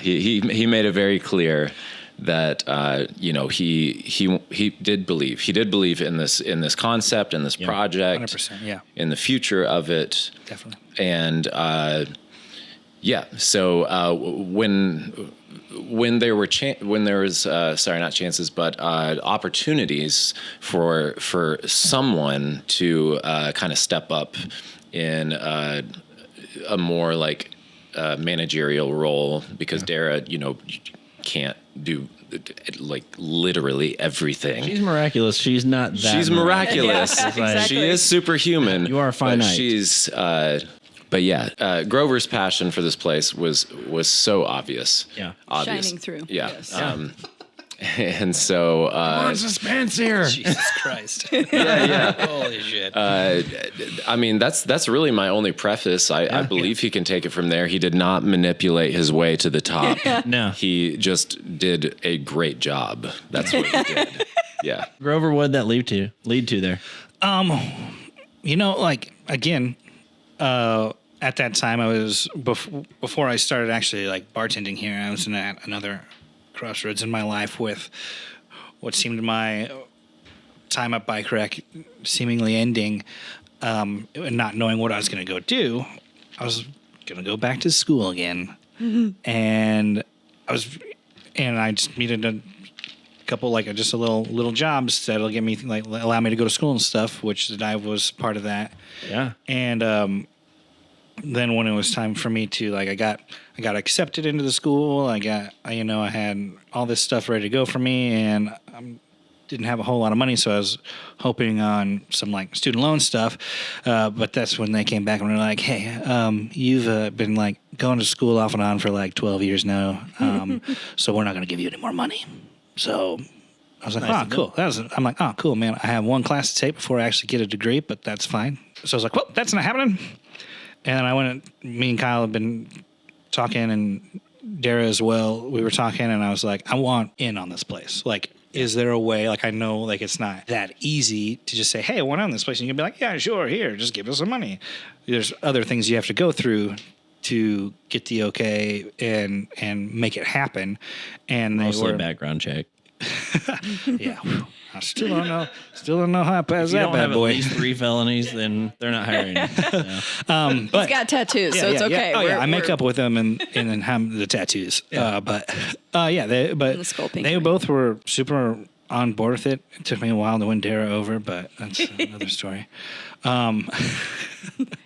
he made it very clear that he did believe. He did believe in this concept, in this project, 100%, in the future of it. Definitely. And so when there was not chances, but opportunities for someone to kind of step up in a more like managerial role, because Darah, can't do like literally everything. She's miraculous. She's not that. She's miraculous. Yeah, exactly. She is superhuman. You are finite. But Grover's passion for this place was so obvious. Yeah. Obvious. Shining through. Yeah. Yes. And so, suspense here. Jesus Christ. yeah. Holy shit. I mean, that's really my only preface. I believe he can take it from there. He did not manipulate his way to the top. No. He just did a great job. That's what he did. Yeah. Grover, what did that lead to there? Like, again, at that time I was, before I started actually like bartending here, I was in another crossroads in my life with what seemed my time at Bike Rec seemingly ending, and not knowing what I was going to go do. I was going to go back to school again. And I just needed a couple, like just a little jobs that'll get me, like allow me to go to school and stuff, which the dive was part of that. Yeah. And then when it was time for me to, like, I got accepted into the school. I had all this stuff ready to go for me, and didn't have a whole lot of money, so I was hoping on some like student loan stuff. But that's when they came back and were like, "Hey, you've been like going to school off and on for like 12 years now, so we're not going to give you any more money." So I was like, Nice "Oh, cool." I'm like, "Oh, cool, man. I have one class to take before I actually get a degree, but that's fine." So I was like, "Well, that's not happening." And then I went. Me and Kyle have been talking, and Darah as well. We were talking, and I was like, "I want in on this place. Like, is there a way? Like, I know, like, it's not that easy to just say, 'Hey, I want in on this place,' and you can be like, 'Yeah, sure, here, just give us some money.' There's other things you have to go through to get the okay and make it happen." And they Mostly were background check. yeah. I still don't know how I pass If you that don't bad have boy. at least 3 felonies, then they're not hiring you. Yeah. But He's got tattoos, so it's okay. Oh, yeah. I make up with them and then have the tattoos. They the skull pink they ring. both were super on board with it. It took me a while to win Darah over, but that's another story.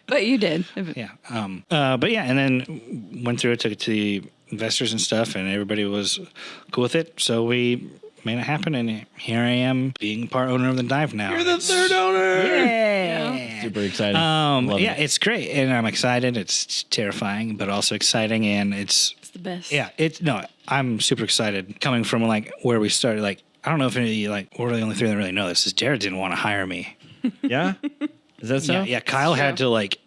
But you did. Yeah. But yeah, and then went through it, took it to the investors and stuff, and everybody was cool with it. So we made it happen, and here I am being part owner of the dive now. You're the third owner. Yeah. Super exciting. Love Yeah, it. it's great, and I'm excited. It's terrifying, but also exciting, and It's the best. yeah, I'm super excited coming from like where we started. Like, I don't know if any of you, like, we're the only three that really know this. Is Darah didn't want to hire me. Yeah? Is that so? Yeah. Kyle had to like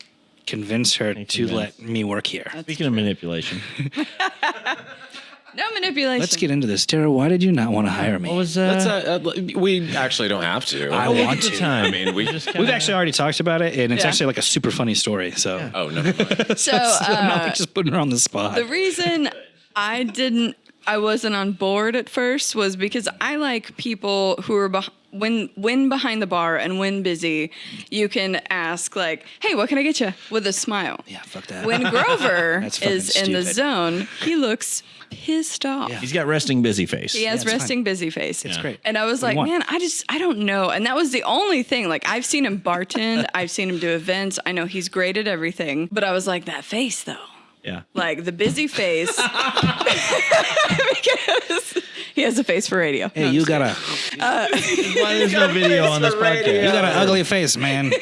convince her to convince. let me work here. Speaking of manipulation, No manipulation. Let's get into this, Darah. Why did you not want to hire me? what was We actually don't have to. I want to. I mean, we just We've actually already talked about it, and it's Yeah. actually like a super funny story. So Oh no. So I'm not like just putting her on the spot. the reason I wasn't on board at first was because I like people who are when behind the bar and when busy, you can ask like, "Hey, what can I get you?" with a smile. Yeah, fuck that. When Grover That's fucking is in the stupid. zone, he looks pissed off. he's got resting busy face. He has it's fine. resting busy face. It's great. And I was What do like, you want? man, I don't know. And that was the only thing. Like, I've seen him bartend, I've seen him do events. I know he's great at everything. But I was like, that face, though. Yeah. Like, the busy face. Because he has a face for radio. Hey, you got a Why there's no video on this podcast? ugly face, man.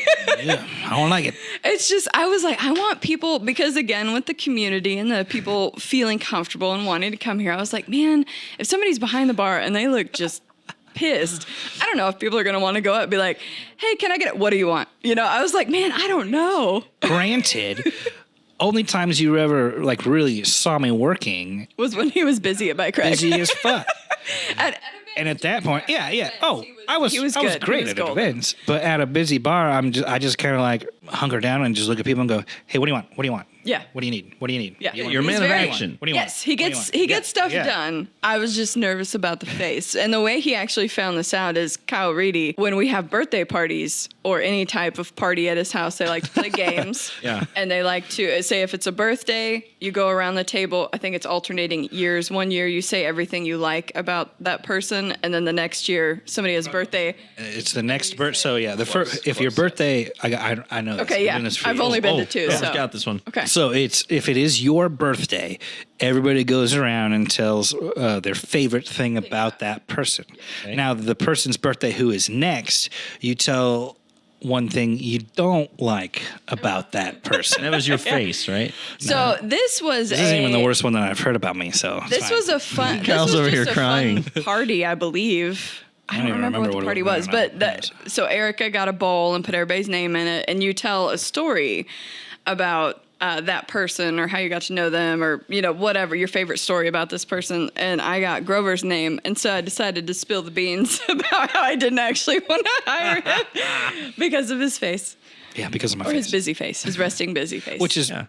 Yeah, I don't like it. It's just, I was like, I want people, because again, with the community and the people feeling comfortable and wanting to come here, I was like, man, if somebody's behind the bar and they look just pissed, I don't know if people are going to want to go up and be like, hey, can I get it? What do you want? You know, I was like, man, I don't know. Granted, only times you ever like really saw me working, Was when he was busy at Bike Rec. busy as fuck. At And at that point, yeah. Oh, I was he was I was good. He great was at golden. events, but at a busy bar, I just kind of like hunker down and just look at people and go, "Hey, what do you want? What do you want? Yeah. What do you need? What do you need? Yeah. You want You're a this? man of He's very- action. What do you want? Yes, he What do you gets want? he gets stuff Yeah. done. I was just nervous about the face. And the way he actually found this out is Kyle Reedy. When we have birthday parties or any type of party at his house, they like to play games. Yeah. And they like to say if it's a birthday, you go around the table. I think it's alternating years. One year you say everything you like about that person, and then the next year somebody has a birthday. It's the next birth. So yeah, the first if your birthday, I know. this. Okay, I've yeah. done this for I've years. only been Oh, to two. yeah, So I've got this one. Okay. So if it is your birthday, everybody goes around and tells their favorite thing about that person. Now, the person's birthday who is next, you tell one thing you don't like about that person. That was your face, right? So this was This isn't even the worst one that I've heard about me. So it's This fine. was a fun. Kyle's this was over just here a crying. Fun party, I believe. I don't even remember what the what it party was. was, but so Erica got a bowl and put everybody's name in it, and you tell a story about that person or how you got to know them, or whatever your favorite story about this person. And I got Grover's name, and so I decided to spill the beans about how I didn't actually want to hire him because of his face, Yeah, because of my or face. his busy face, his resting busy face. Which is Yeah.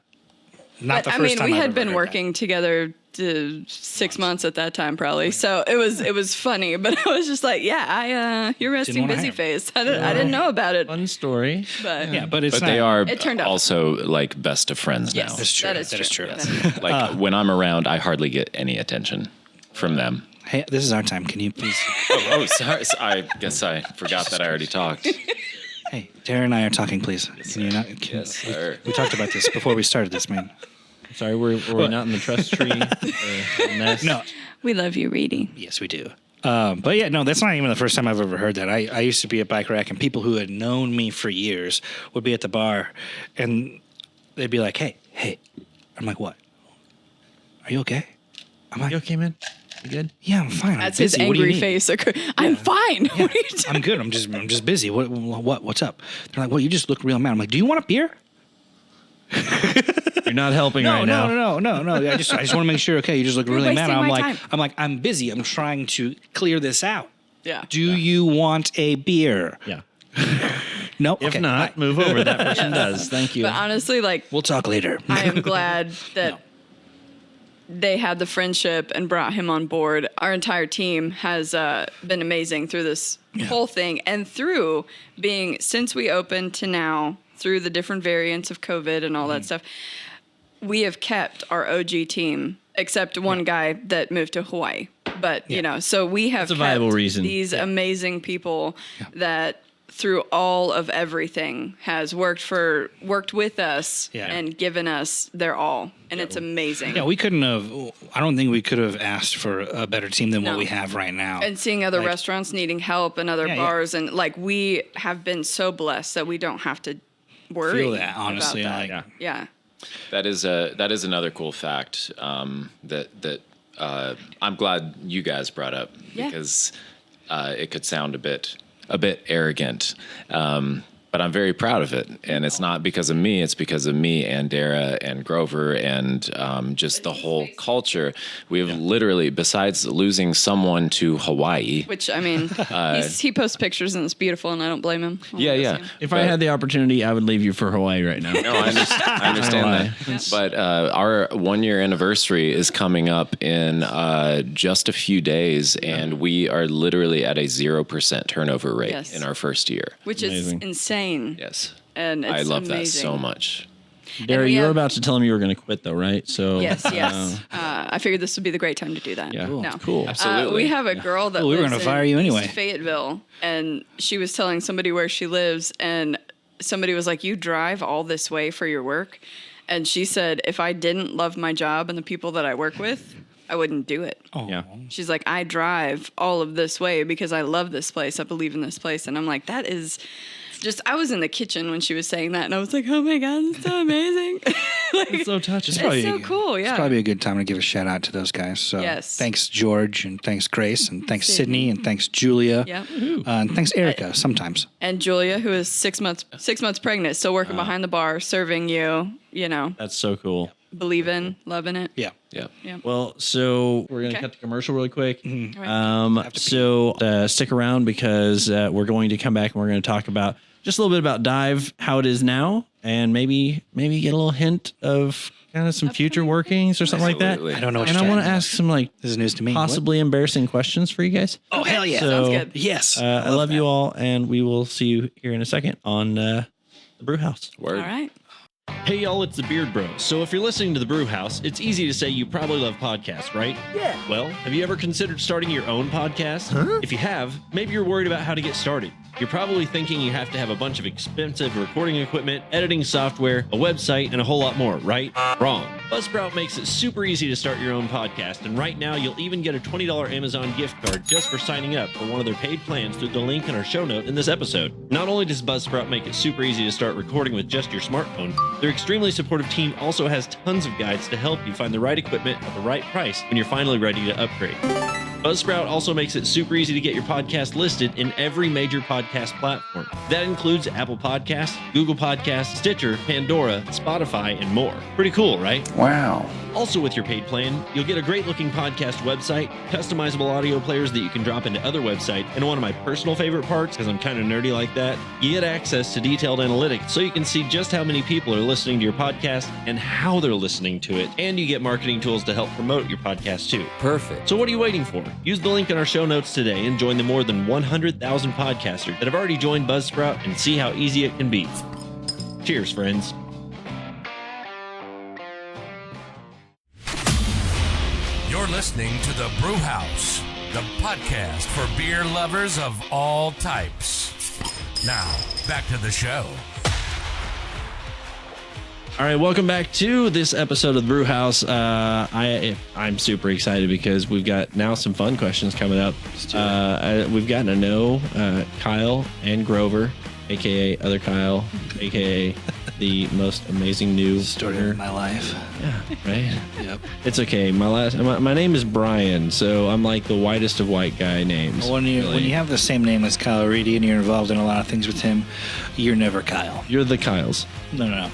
not the I first mean, time we I've had ever been heard working together 6 months at that time, probably. So it was funny, but I was just like, yeah, you're resting wanna busy hire him. face. I didn't know about it, Fun story. but that. Yeah, but it's But not. they are It turned out also like best of friends yes, now. That's true. That is true. That is true. Like when I'm around, I hardly get any attention from them. Hey, this is our time. Can you please? Oh, sorry. I guess I forgot that I already talked. Hey, Darah and I are talking, please. Can you not? Yes, sir. We talked about this before we started this, man. Sorry, were we not in the trust tree? Or nest? No. We love you, Reedy. Yes, we do. But yeah, no, that's not even the first time I've ever heard that. I used to be at Bike Rack, and people who had known me for years would be at the bar, and they'd be like, hey. I'm like, what? Are you okay? I'm like, You okay, man? You good? yeah, I'm fine. That's I'm his busy. What do you angry need? face. I'm fine. Yeah, What are you doing? I'm good. I'm just busy. What's up? They're like, well, you just look real mad. I'm like, do you want a beer? You're not helping No, right now. no. I just want to make sure. Okay, you just look really mad. wasting my time. I'm like, I'm busy. I'm trying to clear this out. Yeah. Do you want a beer? Yeah. No. If okay, not, bye. move over. That person does. Thank you. But honestly, like, We'll talk later. I am glad that they had the friendship and brought him on board. Our entire team has been amazing through this whole thing, and through being, since we opened to now, through the different variants of COVID and all that stuff, we have kept our OG team, except one guy that moved to Hawaii. But, so we have That's a viable kept reason. these amazing people that through all of everything has worked with us and given us their all. And it's amazing. Yeah, we couldn't have. I don't think we could have asked for a better team than No. what we have right now. And seeing other restaurants needing help and other bars, and like, we have been so blessed that we don't have to worry Feel that, honestly, about that. like- Yeah. That is another cool fact that I'm glad you guys brought up because it could sound a bit arrogant, but I'm very proud of it, and it's not because of me. It's because of me and Darah and Grover and just the whole culture. We've literally, besides losing someone to Hawaii. Which, I mean, he posts pictures and it's beautiful, and I don't blame him. Yeah. If I had the opportunity, I would leave you for Hawaii right now. No, I understand that. But our 1 year anniversary is coming up in just a few days, and we are literally at a 0% turnover rate in our first year. Which Amazing. is insane. Yes. And it's I love amazing. that so much. Darah, we you were have- about to tell him you were going to quit, though, right? So Yes. I figured this would be the great time to do that. Yeah, No. cool. Absolutely. We have a girl that Well, we were lives gonna in fire you anyway. East Fayetteville, and she was telling somebody where she lives, and somebody was like, "You drive all this way for your work?" And she said, "If I didn't love my job and the people that I work with, I wouldn't do it." Yeah. She's like, "I drive all of this way because I love this place. I believe in this place." And I'm like, that is just, I was in the kitchen when she was saying that, and I was like, oh my God, it's so amazing. Like, It's so touching. it's so cool, yeah. It's probably a good time to give a shout out to those guys. So Yes. thanks George, and thanks Grace, and thanks Sydney, and thanks Julia, Yeah. and thanks Erica. Sometimes. And Julia, who is 6 months pregnant, still working behind the bar, serving you, That's so cool. believing, loving it. Yeah. Yeah. Well, so we're going to Okay. cut the commercial really quick. Right. So stick around because we're going to come back and we're going to talk about just a little bit about Dive, how it is now, and maybe get a little hint of kind of some future workings or something Absolutely. like that. I don't know what And you're I want to talking ask some like This is news to me. possibly embarrassing questions for you guys. Oh hell yeah! So, Sounds good. Yes. I love you all, and we will see you here in a second on the Brewhaus. Word. All right. Hey y'all, it's the Beard Bros. So if you're listening to the Brewhaus, it's easy to say you probably love podcasts, right? Yeah. Well, have you ever considered starting your own podcast? If you have, maybe you're worried about how to get started. You're probably thinking you have to have a bunch of expensive recording equipment, editing software, a website, and a whole lot more, right? Wrong. Buzzsprout makes it super easy to start your own podcast, and right now you'll even get a $20 Amazon gift card just for signing up for one of their paid plans through the link in our show note in this episode. Not only does Buzzsprout make it super easy to start recording with just your smartphone, their extremely supportive team also has tons of guides to help you find the right equipment at the right price when you're finally ready to upgrade. Buzzsprout also makes it super easy to get your podcast listed in every major podcast platform. That includes Apple Podcasts, Google Podcasts, Stitcher, Pandora, Spotify, and more. Pretty cool, right? Wow. Also with your paid plan, you'll get a great-looking podcast website, customizable audio players that you can drop into other websites, and one of my personal favorite parts, because I'm kind of nerdy like that, you get access to detailed analytics so you can see just how many people are listening to your podcast and how they're listening to it, and you get marketing tools to help promote your podcast too. Perfect. So what are you waiting for? Use the link in our show notes today and join the more than 100,000 podcasters that have already joined Buzzsprout and see how easy it can be. Cheers, friends. You're listening to the Brewhaus, the podcast for beer lovers of all types. Now, back to the show. All right, welcome back to this episode of the Brewhaus. I'm super excited because we've got now some fun questions coming up. We've gotten to know Kyle and Grover, a.k.a. Other Kyle, a.k.a. the most amazing new Story of my life. Yeah, right? Yep. It's okay. My name is Brian, so I'm like the whitest of white guy names. When you have the same name as Kyle Reedy and you're involved in a lot of things with him, you're never Kyle. You're the Kyles. No.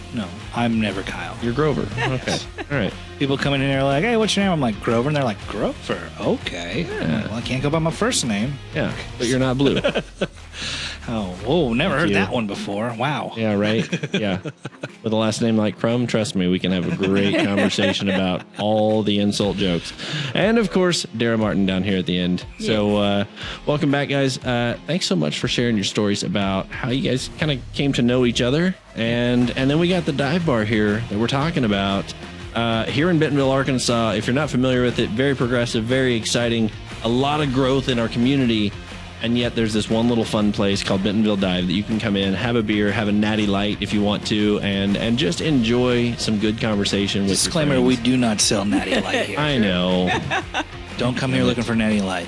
I'm never Kyle. You're Grover. Okay. All right. People come in and they're like, "Hey, what's your name?" I'm like, "Grover," and they're like, "Grover." Okay. Yeah. Well, I can't go by my first name. Yeah, but you're not blue. Oh, whoa, never heard you. that one before. Wow. Yeah, right? Yeah. With a last name like Crumb, trust me, we can have a great conversation about all the insult jokes. And, of course, Darah Martin down here at the end. Yes. So welcome back, guys. Thanks so much for sharing your stories about how you guys kind of came to know each other. And then we got the dive bar here that we're talking about here in Bentonville, Arkansas. If you're not familiar with it, very progressive, very exciting, a lot of growth in our community. And yet there's this one little fun place called Bentonville Dive that you can come in, have a beer, have a natty light if you want to, and just enjoy some good conversation with Disclaimer, your we friends. do not sell Natty Light here. I know. Don't come here looking for Natty Light.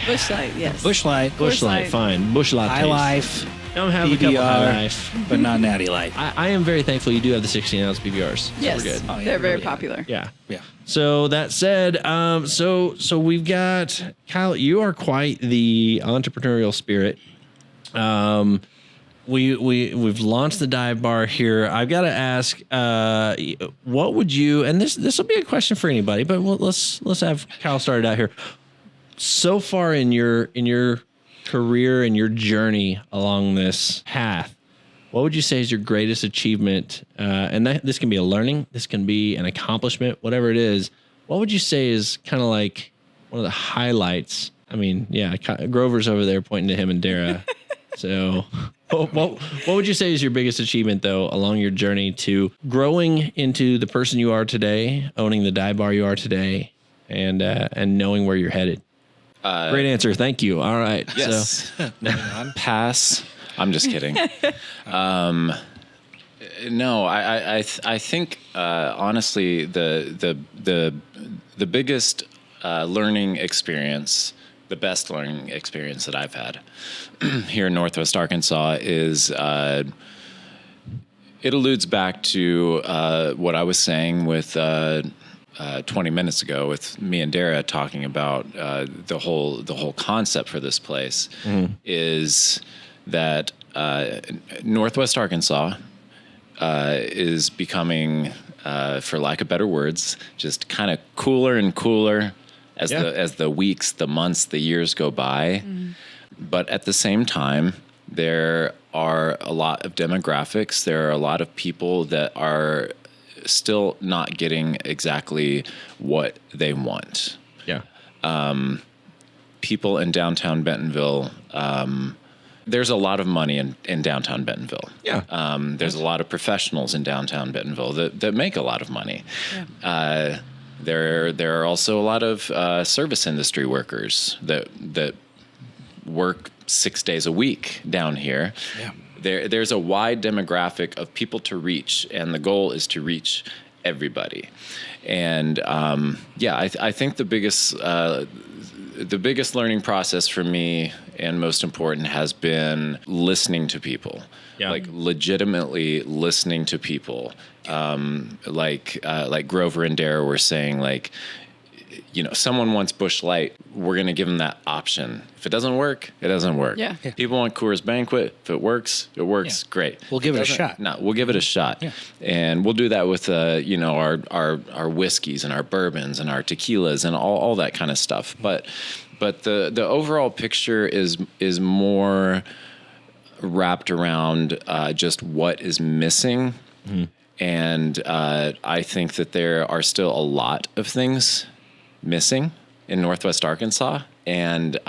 Bush Light, yes. Bush Light, Bush Light, Light. fine. Bush Lattes. High Life, Don't have a couple High PBR, Life. but not Natty Light. I am very thankful you do have the 16-ounce PBRs. So Yes, we're good. Oh, yeah, they're very really. popular. Yeah. Yeah. So that said, so we've got Kyle. You are quite the entrepreneurial spirit. We've launched the dive bar here. I've got to ask, what would you? And this will be a question for anybody, but let's have Kyle started out here. So far in your career and your journey along this path, what would you say is your greatest achievement? And this can be a learning, this can be an accomplishment, whatever it is. What would you say is kind of like one of the highlights? I mean, yeah, Grover's over there pointing to him and Darah. So what would you say is your biggest achievement, though, along your journey to growing into the person you are today, owning the dive bar you are today, and knowing where you're headed? Great answer. Thank you. All right. Yes. So, Pass. I'm just kidding. No, I think honestly the biggest learning experience, the best learning experience that I've had here in Northwest Arkansas is it alludes back to what I was saying with 20 minutes ago with me and Darah talking about the whole concept for this place is that Northwest Arkansas is becoming, for lack of better words, just kind of cooler and cooler as the weeks, the months, the years go by. But at the same time, there are a lot of demographics. There are a lot of people that are still not getting exactly what they want. yeah. People in downtown Bentonville, there's a lot of money in downtown Bentonville. Yeah. There's a lot of professionals in downtown Bentonville that make a lot of money. Yeah. There are also a lot of service industry workers that work 6 days a week down here. Yeah. There's a wide demographic of people to reach, and the goal is to reach everybody. And I think the biggest learning process for me, and most important, has been listening to people. Yeah. Like legitimately listening to people. Like Grover and Darah were saying, like, someone wants Busch Light, we're going to give them that option. If it doesn't work, it doesn't work. Yeah. People want Coors Banquet. If it works, it works. Yeah. Great. We'll give it a shot. No, we'll give it a shot. Yeah. And we'll do that with, our whiskeys and our bourbons and our tequilas and all that kind of stuff. But the overall picture is more wrapped around just what is missing. Mm-hmm. And I think that there are still a lot of things missing in Northwest Arkansas. And,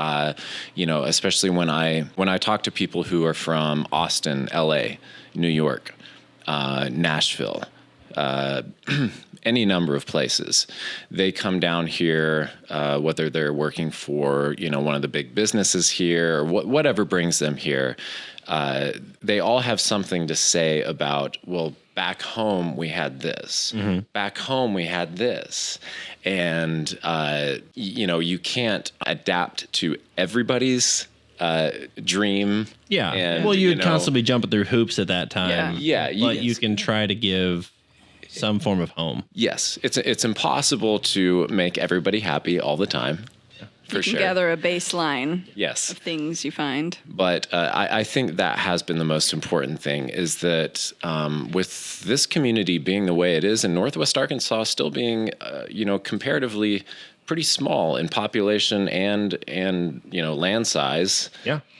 especially when I talk to people who are from Austin, LA, New York, Nashville, any number of places, they come down here, whether they're working for, one of the big businesses here or whatever brings them here. They all have something to say about, well, back home we had this. Mm-hmm. Back home we had this. And, you can't adapt to everybody's dream. Yeah. And, well, you'd constantly jumping through hoops at that time. Yeah. But you can try to give some form of home. Yes. It's impossible to make everybody happy all the time. For sure. Gather a baseline yes. of things you find. But I think that has been the most important thing, is that with this community being the way it is, and Northwest Arkansas still being, comparatively pretty small in population and land size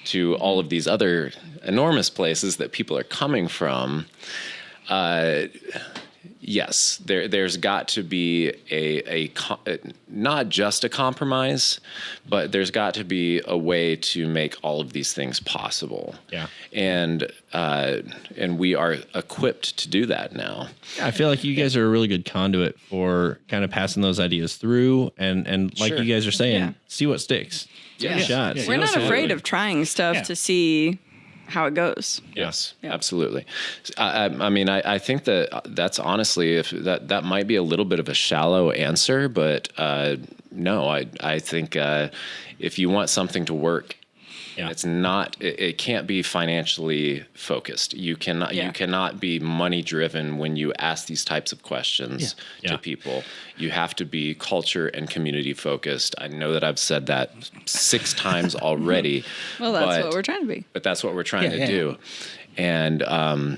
to all of these other enormous places that people are coming from, yes, there's got to be a not just a compromise, but there's got to be a way to make all of these things possible. Yeah. And we are equipped to do that now. I feel like you guys are a really good conduit for kind of passing those ideas through, and like Sure. you guys are saying, Yeah. see what sticks. Yeah. Take shots. We're not afraid of trying stuff to see how it goes. Yes, Yeah. absolutely. I think that's honestly, if that might be a little bit of a shallow answer, but no, I think if you want something to work, it's not. It can't be financially focused. You cannot be money driven when you ask these types of questions to people. You have to be culture and community focused. I know that I've said that 6 times already. Well, that's what we're trying to be. But that's what we're trying to do. And I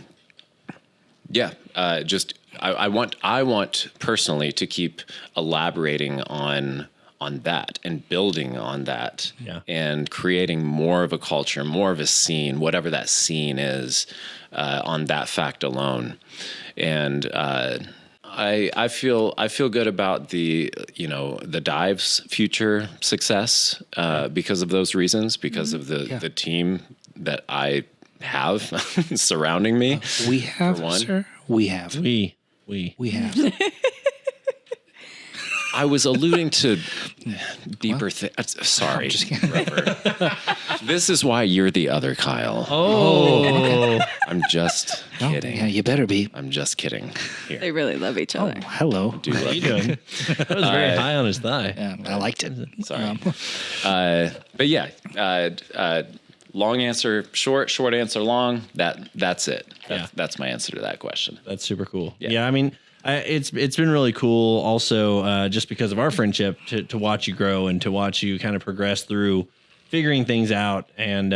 want personally to keep elaborating on that and building on that and creating more of a culture, more of a scene, whatever that scene is, on that fact alone. And I feel good about the dive's future success because of those reasons, because of the team that I have surrounding me. We have, sir. We have. We have. I was alluding to deeper things. Sorry. I'm just kidding. This is why you're the other Kyle. Oh. I'm just kidding. Yeah, you better be. I'm just kidding. Here. They really love each other. Hello. What are you doing? That was very high on his thigh. Yeah, I liked it. Sorry. But yeah, long answer, short answer, long. That's it. That's my answer to that question. That's super cool. Yeah. Yeah, I mean, it's been really cool also just because of our friendship to watch you grow and to watch you kind of progress through figuring things out and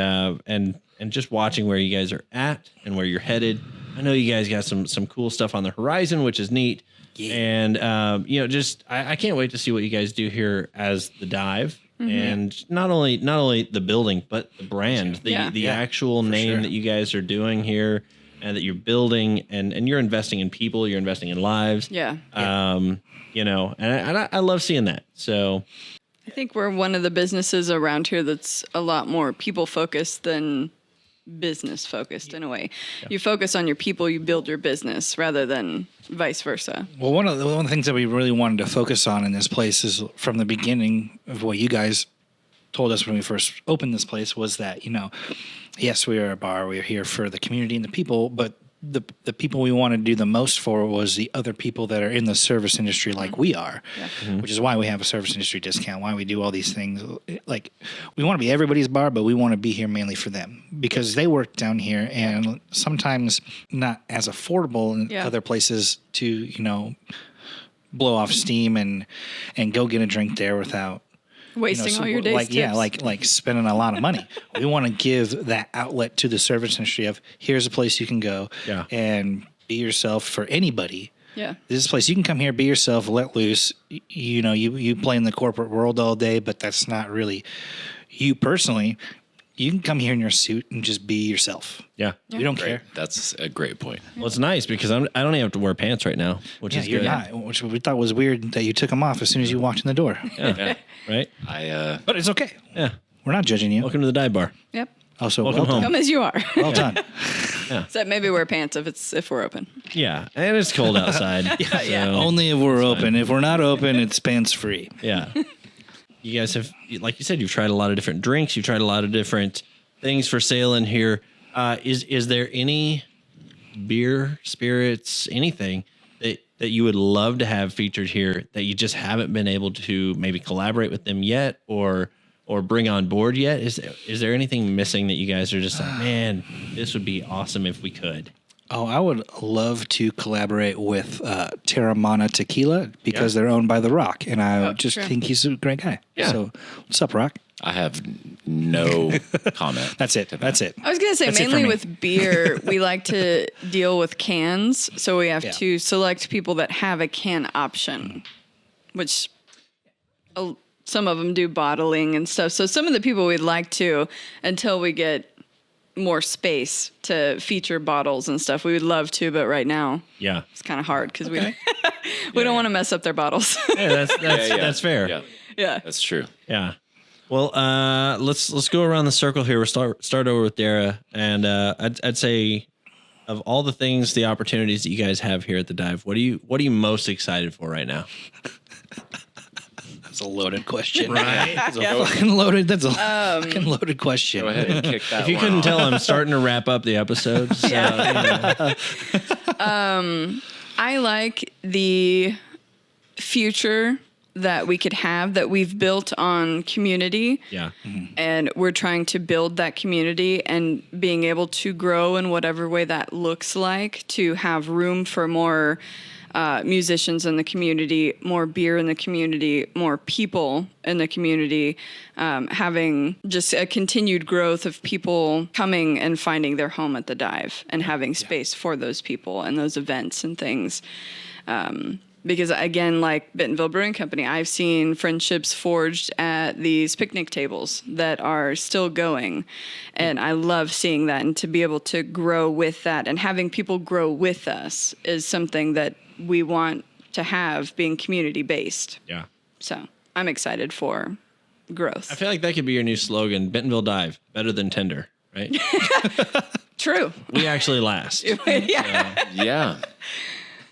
just watching where you guys are at and where you're headed. I know you guys got some cool stuff on the horizon, which is neat. Yeah. And I can't wait to see what you guys do here as the Dive. Mm-hmm. And not only the building, but the brand, the actual name that you guys are doing here. And that you're building, and you're investing in people, you're investing in lives. Yeah. And I love seeing that. So I think we're one of the businesses around here that's a lot more people focused than business focused in a way. Yeah. You focus on your people, you build your business rather than vice versa. Well, one of the things that we really wanted to focus on in this place is from the beginning of what you guys told us when we first opened this place was that, yes, we are a bar. We are here for the community and the people, but the people we want to do the most for was the other people that are in the service industry like we are, which is why we have a service industry discount, why we do all these things. Like, we want to be everybody's bar, but we want to be here mainly for them because they work down here and sometimes not as affordable in other places to, blow off steam and go get a drink there without wasting all your days. Like spending a lot of money. We want to give that outlet to the service industry of here's a place you can go and be yourself for anybody. Yeah. This is a place you can come here, be yourself, let loose. You play in the corporate world all day, but that's not really you personally. You can come here in your suit and just be yourself. Yeah. We don't care. That's a great point. Well, it's nice because I don't even have to wear pants right now, which is you're good. not, which we thought was weird that you took them off as soon as you walked in the door. Yeah. Right? But it's okay. Yeah. We're not judging you. Welcome to the dive bar. Yep. Also, Welcome home. Come as you are. Well done. Except maybe wear pants if we're open. Yeah. And it's cold outside. Yeah. Only if we're open. If we're not open, it's pants free. Yeah. You guys have, like you said, you've tried a lot of different drinks. You've tried a lot of different things for sale in here. Is there any beer, spirits, anything that you would love to have featured here that you just haven't been able to maybe collaborate with them yet or bring on board yet? Is there anything missing that you guys are just like, man, this would be awesome if we could? Oh, I would love to collaborate with Terramana Tequila because they're owned by The Rock, and I just think he's a great guy. Yeah. So, what's up, Rock? I have no comment. That's it. That's it. I was going to say, That's it for mainly me. with beer, we like to deal with cans. So we have to select people that have a can option, which some of them do bottling and stuff. So some of the people we'd like to, until we get more space to feature bottles and stuff, we would love to, but right now it's kind of hard because we don't want to mess up their bottles. Yeah, that's fair. Yeah, that's true. Yeah. Well, let's go around the circle here. We'll start over with Darah, and I'd say of all the things, the opportunities that you guys have here at the Dive, what are you most excited for right now? That's a loaded question. Right? That's a fucking loaded. That's a fucking loaded question. Go ahead and kick that. If you one couldn't off. tell, I'm starting to wrap up the episode. So, I like the future that we could have that we've built on community. Yeah. And we're trying to build that community and being able to grow in whatever way that looks like, to have room for more musicians in the community, more beer in the community, more people in the community, having just a continued growth of people coming and finding their home at the Dive and having space for those people and those events and things. Because again, like Bentonville Brewing Company, I've seen friendships forged at these picnic tables that are still going. And I love seeing that, and to be able to grow with that and having people grow with us is something that we want to have, being community based. Yeah. So I'm excited for growth. I feel like that could be your new slogan, Bentonville Dive, better than Tinder, right? True. We actually last. Yeah.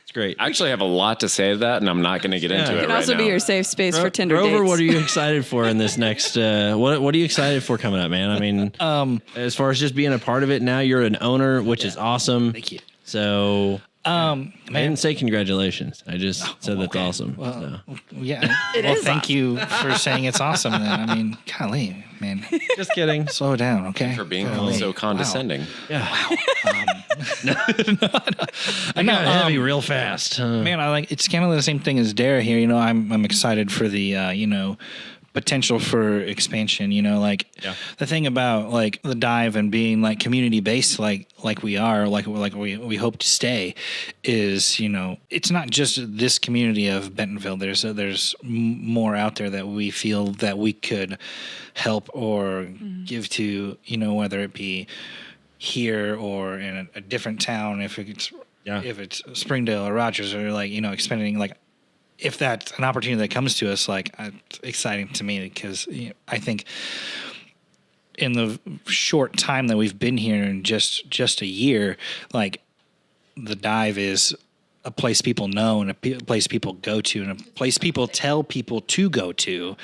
It's great. I actually have a lot to say to that, and I'm not going to get into It it It can right also now. be your safe space for Tinder Grover, dates. what are you excited for in this next? What are you excited for coming up, man? I mean, as far as just being a part of it, now you're an owner, which is awesome. Thank you. So, I Man, didn't say congratulations. I just said that's awesome. Well, so. yeah. It Well, is thank you for saying it's awesome. Then I mean, golly, man, Just kidding. slow down, okay? For being Golly. so condescending. Yeah. I know, heavy real fast. man. I like it's kind of the same thing as Darah here. You know, I'm excited for the potential for expansion. Like the thing about like the Dive and being like community based, like we are, like we hope to stay, is it's not just this community of Bentonville. There's more out there that we feel that we could help or give to. Whether it be here or in a different town, if it's Springdale or Rogers, or expanding, if that's an opportunity that comes to us, it's exciting to me, because I think in the short time that we've been here, in just a year, the Dive is a place people know and a place people go to and a place people tell people to go to.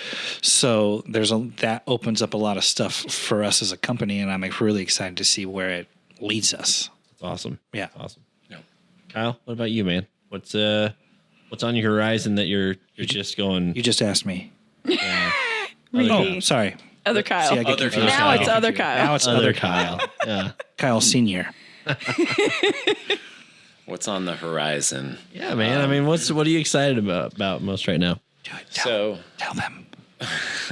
So that opens up a lot of stuff for us as a company, and I'm really excited to see where it leads us. Awesome. Yeah. Awesome. Yeah. Kyle, what about you, man? What's on your horizon that you're just going? You just asked me. Me. Sorry. Other Kyle. See, I get confused. Now it's other Kyle. Now it's other Kyle. Yeah. Kyle Senior. What's on the horizon? Yeah, man. I mean, what are you excited about most right now? Tell them.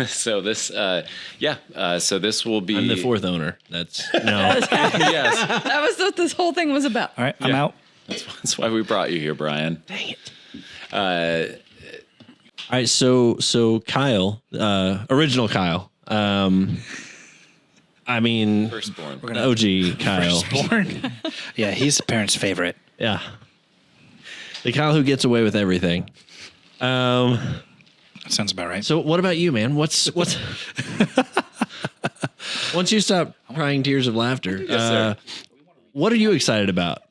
So this, so this will be. I'm the fourth owner. That's no. Yes, That was what this whole thing was about. All right, I'm out. that's why we brought you here, Brian. Dang it. Uh, All right, so Kyle, original Kyle. I mean, Firstborn. OG Kyle. Born. Yeah, he's the parents' favorite. Yeah. The Kyle who gets away with everything. That sounds about right. So what about you, man? What's once you stop crying tears of laughter, sir. what are you excited about?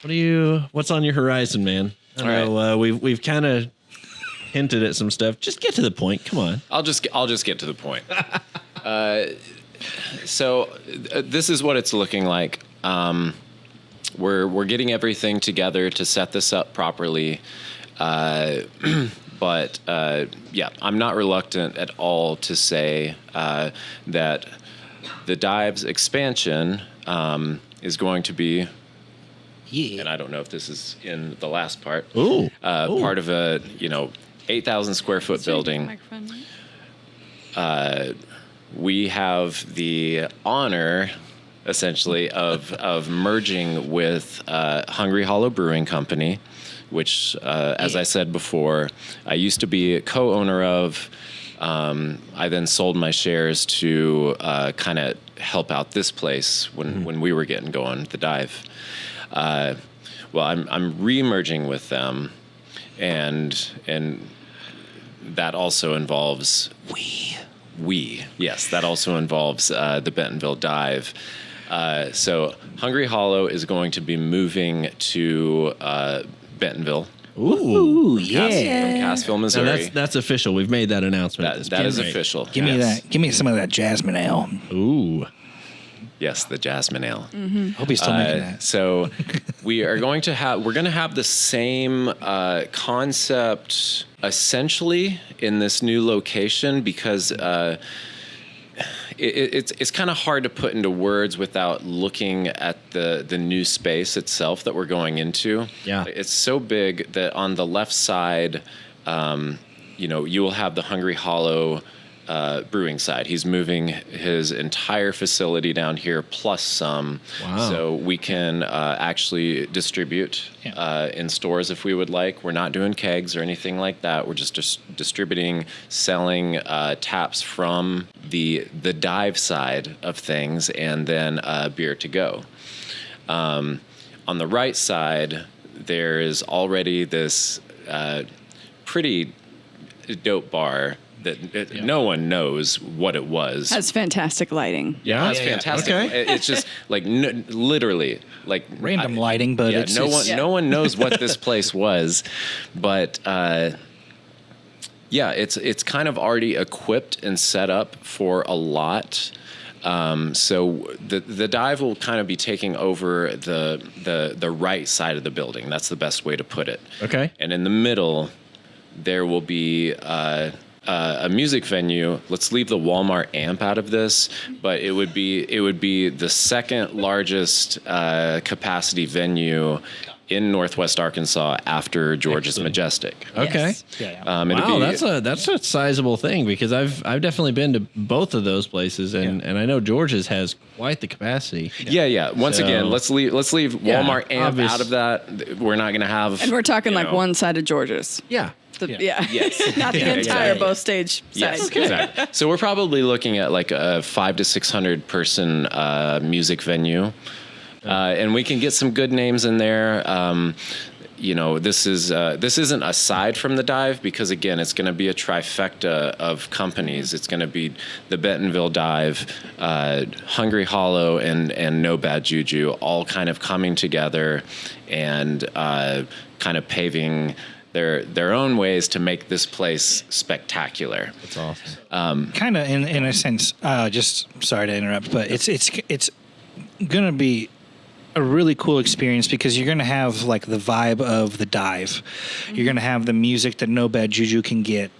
What's on your horizon, man? I know we've kind of hinted at some stuff. Just get to the point. Come on. I'll just get to the point. So this is what it's looking like. We're getting everything together to set this up properly. But I'm not reluctant at all to say that the Dive's expansion is going to be, and I don't know if this is in the last part, part of a 8,000 square foot building. We have the honor, essentially, of merging with Hungry Hollow Brewing Company, which, as I said before, I used to be a co-owner of. I then sold my shares to kind of help out this place when we were getting going, the Dive. Well, I'm re-merging with them, and that also involves that also involves the Bentonville Dive. So Hungry Hollow is going to be moving to Bentonville. Ooh, From Cassville, Now Missouri. that's official. We've made that announcement. That is official. Give me that. Give me some of that jasmine ale. Ooh. Yes, the Jasmine Ale. Hope he's still making that. So we're going to have the same concept essentially in this new location, because it's kind of hard to put into words without looking at the new space itself that we're going into. Yeah. It's so big that on the left side, you will have the Hungry Hollow brewing side. He's moving his entire facility down here plus some. Wow. So we can actually distribute in stores if we would like. We're not doing kegs or anything like that. We're just distributing, selling taps from the Dive side of things, and then beer to go. On the right side, there is already this pretty dope bar that no one knows what it was. Has fantastic lighting. Yeah, It's fantastic. Okay. It's just like literally like Random lighting, but no one knows what this place was, but it's kind of already equipped and set up for a lot. So the Dive will kind of be taking over the right side of the building. That's the best way to put it. Okay. And in the middle, there will be a music venue. Let's leave the Walmart amp out of this, but it would be the second largest capacity venue in Northwest Arkansas after George's Majestic. Okay. Yeah. Wow, that's a sizable thing, because I've definitely been to both of those places, and I know George's has quite the capacity. Yeah. Once again, let's leave Walmart amp obvious. out of that. We're not going to have. And we're talking like one side of George's. Yeah. Yes. Not the entire exactly. both stage side. Yes, exactly. So we're probably looking at like a 500 to 600 person music venue, and we can get some good names in there. this isn't aside from the dive, because again, it's going to be a trifecta of companies. It's going to be the Bentonville Dive, Hungry Hollow, and No Bad Juju, all kind of coming together and kind of paving their own ways to make this place spectacular. That's awesome. Kind of in a sense, just sorry to interrupt, but it's gonna be a really cool experience because you're gonna have like the vibe of the dive. You're gonna have the music that No Bad Juju can get,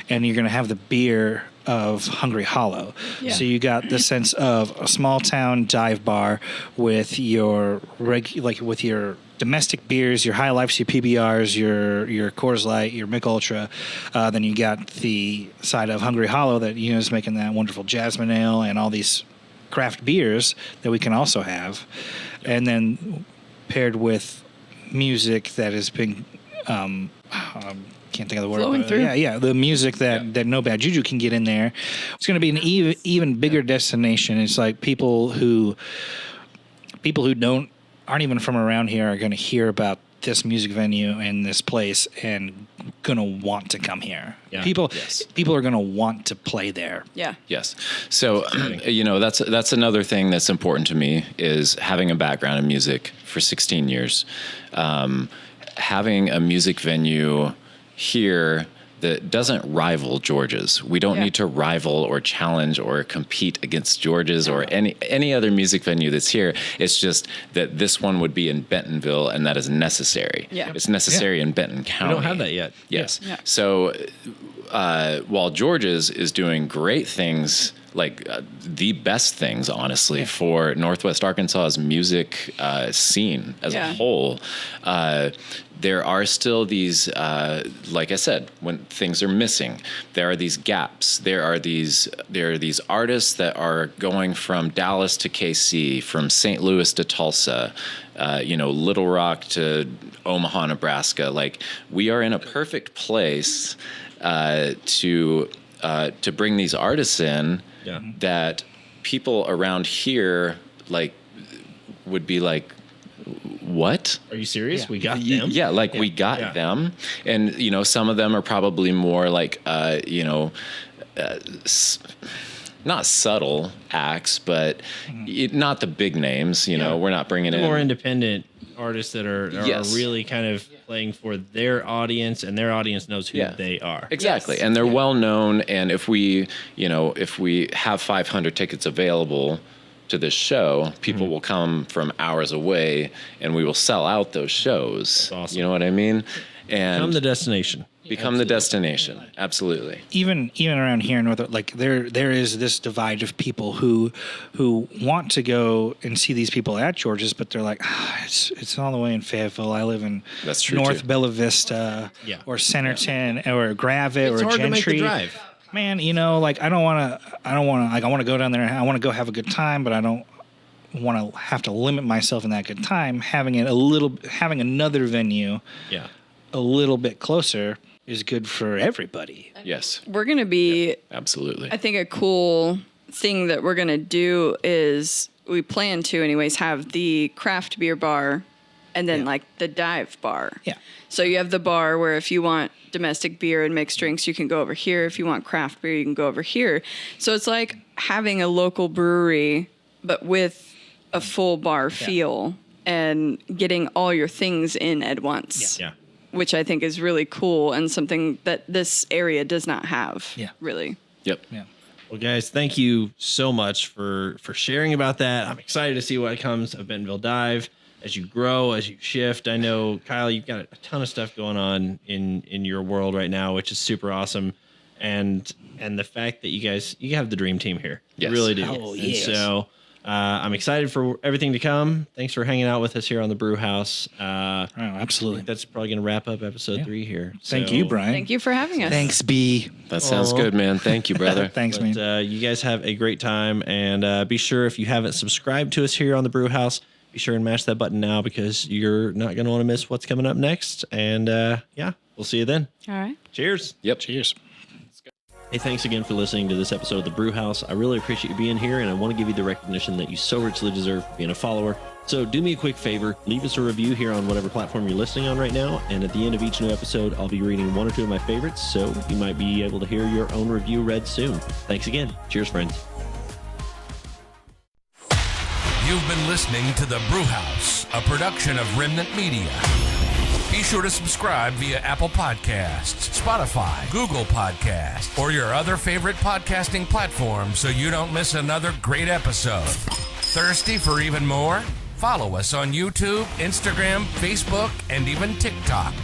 and you're gonna have the beer of Hungry Hollow. Yeah. So you got the sense of a small town dive bar with your with your domestic beers, your High Lifes, your PBRs, your Coors Light, your Mick Ultra. Then you got the side of Hungry Hollow that is making that wonderful jasmine ale and all these craft beers that we can also have, and then paired with music that has been can't think of the word. Flowing through. Yeah, the music that No Bad Juju can get in there. It's going to be an even bigger destination. It's like people who aren't even from around here are going to hear about this music venue and this place and going to want to come here. Yeah. People are going to want to play there. Yeah. Yes. So, that's another thing that's important to me is having a background in music for 16 years. Having a music venue here that doesn't rival George's. We don't need to rival or challenge or compete against George's or any other music venue that's here. It's just that this one would be in Bentonville, and that is necessary. Yeah. It's necessary in Benton County. We don't have that yet. Yes. Yeah. So while George's is doing great things, like the best things, honestly, for Northwest Arkansas's music scene as a whole, there are still these, like I said, when things are missing, there are these gaps. There are these artists that are going from Dallas to KC, from St. Louis to Tulsa, Little Rock to Omaha, Nebraska. Like, we are in a perfect place to bring these artists in that people around here would be like, what? Are you serious? We got them? Yeah, we got them. And, some of them are probably more like, not subtle acts, but not the big names, we're not bringing in. More independent artists that are really kind of playing for their audience, and their audience knows who they are. Exactly. Yes. And they're well known. And if we have 500 tickets available to this show, people will come from hours away, and we will sell out those shows. That's awesome. You know what I mean? And become the destination. Become the destination. Absolutely. Even around here in North, there is this divide of people who want to go and see these people at George's, but they're like, it's all the way in Fayetteville. I live in North Bella Vista or Centerton or Gravette or hard Gentry. to make the drive. Man, I don't want to go down there. I want to go have a good time, but I don't want to have to limit myself in that good time. Having another venue, a little bit closer is good for everybody. Yes. We're going to be absolutely. I think a cool thing that we're going to do is we plan to anyways have the craft beer bar and then the dive bar. Yeah. So you have the bar where if you want domestic beer and mixed drinks, you can go over here. If you want craft beer, you can go over here. So it's like having a local brewery, but with a full bar feel and getting all your things in at once. Yeah. Which I think is really cool and something that this area does not have. Yeah. Really. Yep. Yeah. Well, guys, thank you so much for sharing about that. I'm excited to see what comes of Bentonville Dive as you grow, as you shift. I know, Kyle, you've got a ton of stuff going on in your world right now, which is super awesome. And the fact that you have the dream team here. Yes. You really do. Oh, and yes. so I'm excited for everything to come. Thanks for hanging out with us here on the Brewhaus. Absolutely. That's probably going to wrap up episode 3 here. Thank you, Brian. Thank you for having us. Thanks, B. That sounds good, man. Thank you, brother. Thanks, man. You guys have a great time, and be sure, if you haven't subscribed to us here on the Brewhaus, be sure and mash that button now, because you're not going to want to miss what's coming up next. And we'll see you then. All right. Cheers. Yep. Cheers. Hey, thanks again for listening to this episode of the Brewhaus. I really appreciate you being here, and I want to give you the recognition that you so richly deserve for being a follower. So do me a quick favor, leave us a review here on whatever platform you're listening on right now, and at the end of each new episode, I'll be reading one or two of my favorites, so you might be able to hear your own review read soon. Thanks again. Cheers, friends. You've been listening to The Brewhaus, a production of Remnant Media. Be sure to subscribe via Apple Podcasts, Spotify, Google Podcasts, or your other favorite podcasting platform so you don't miss another great episode. Thirsty for even more? Follow us on YouTube, Instagram, Facebook, and even TikTok.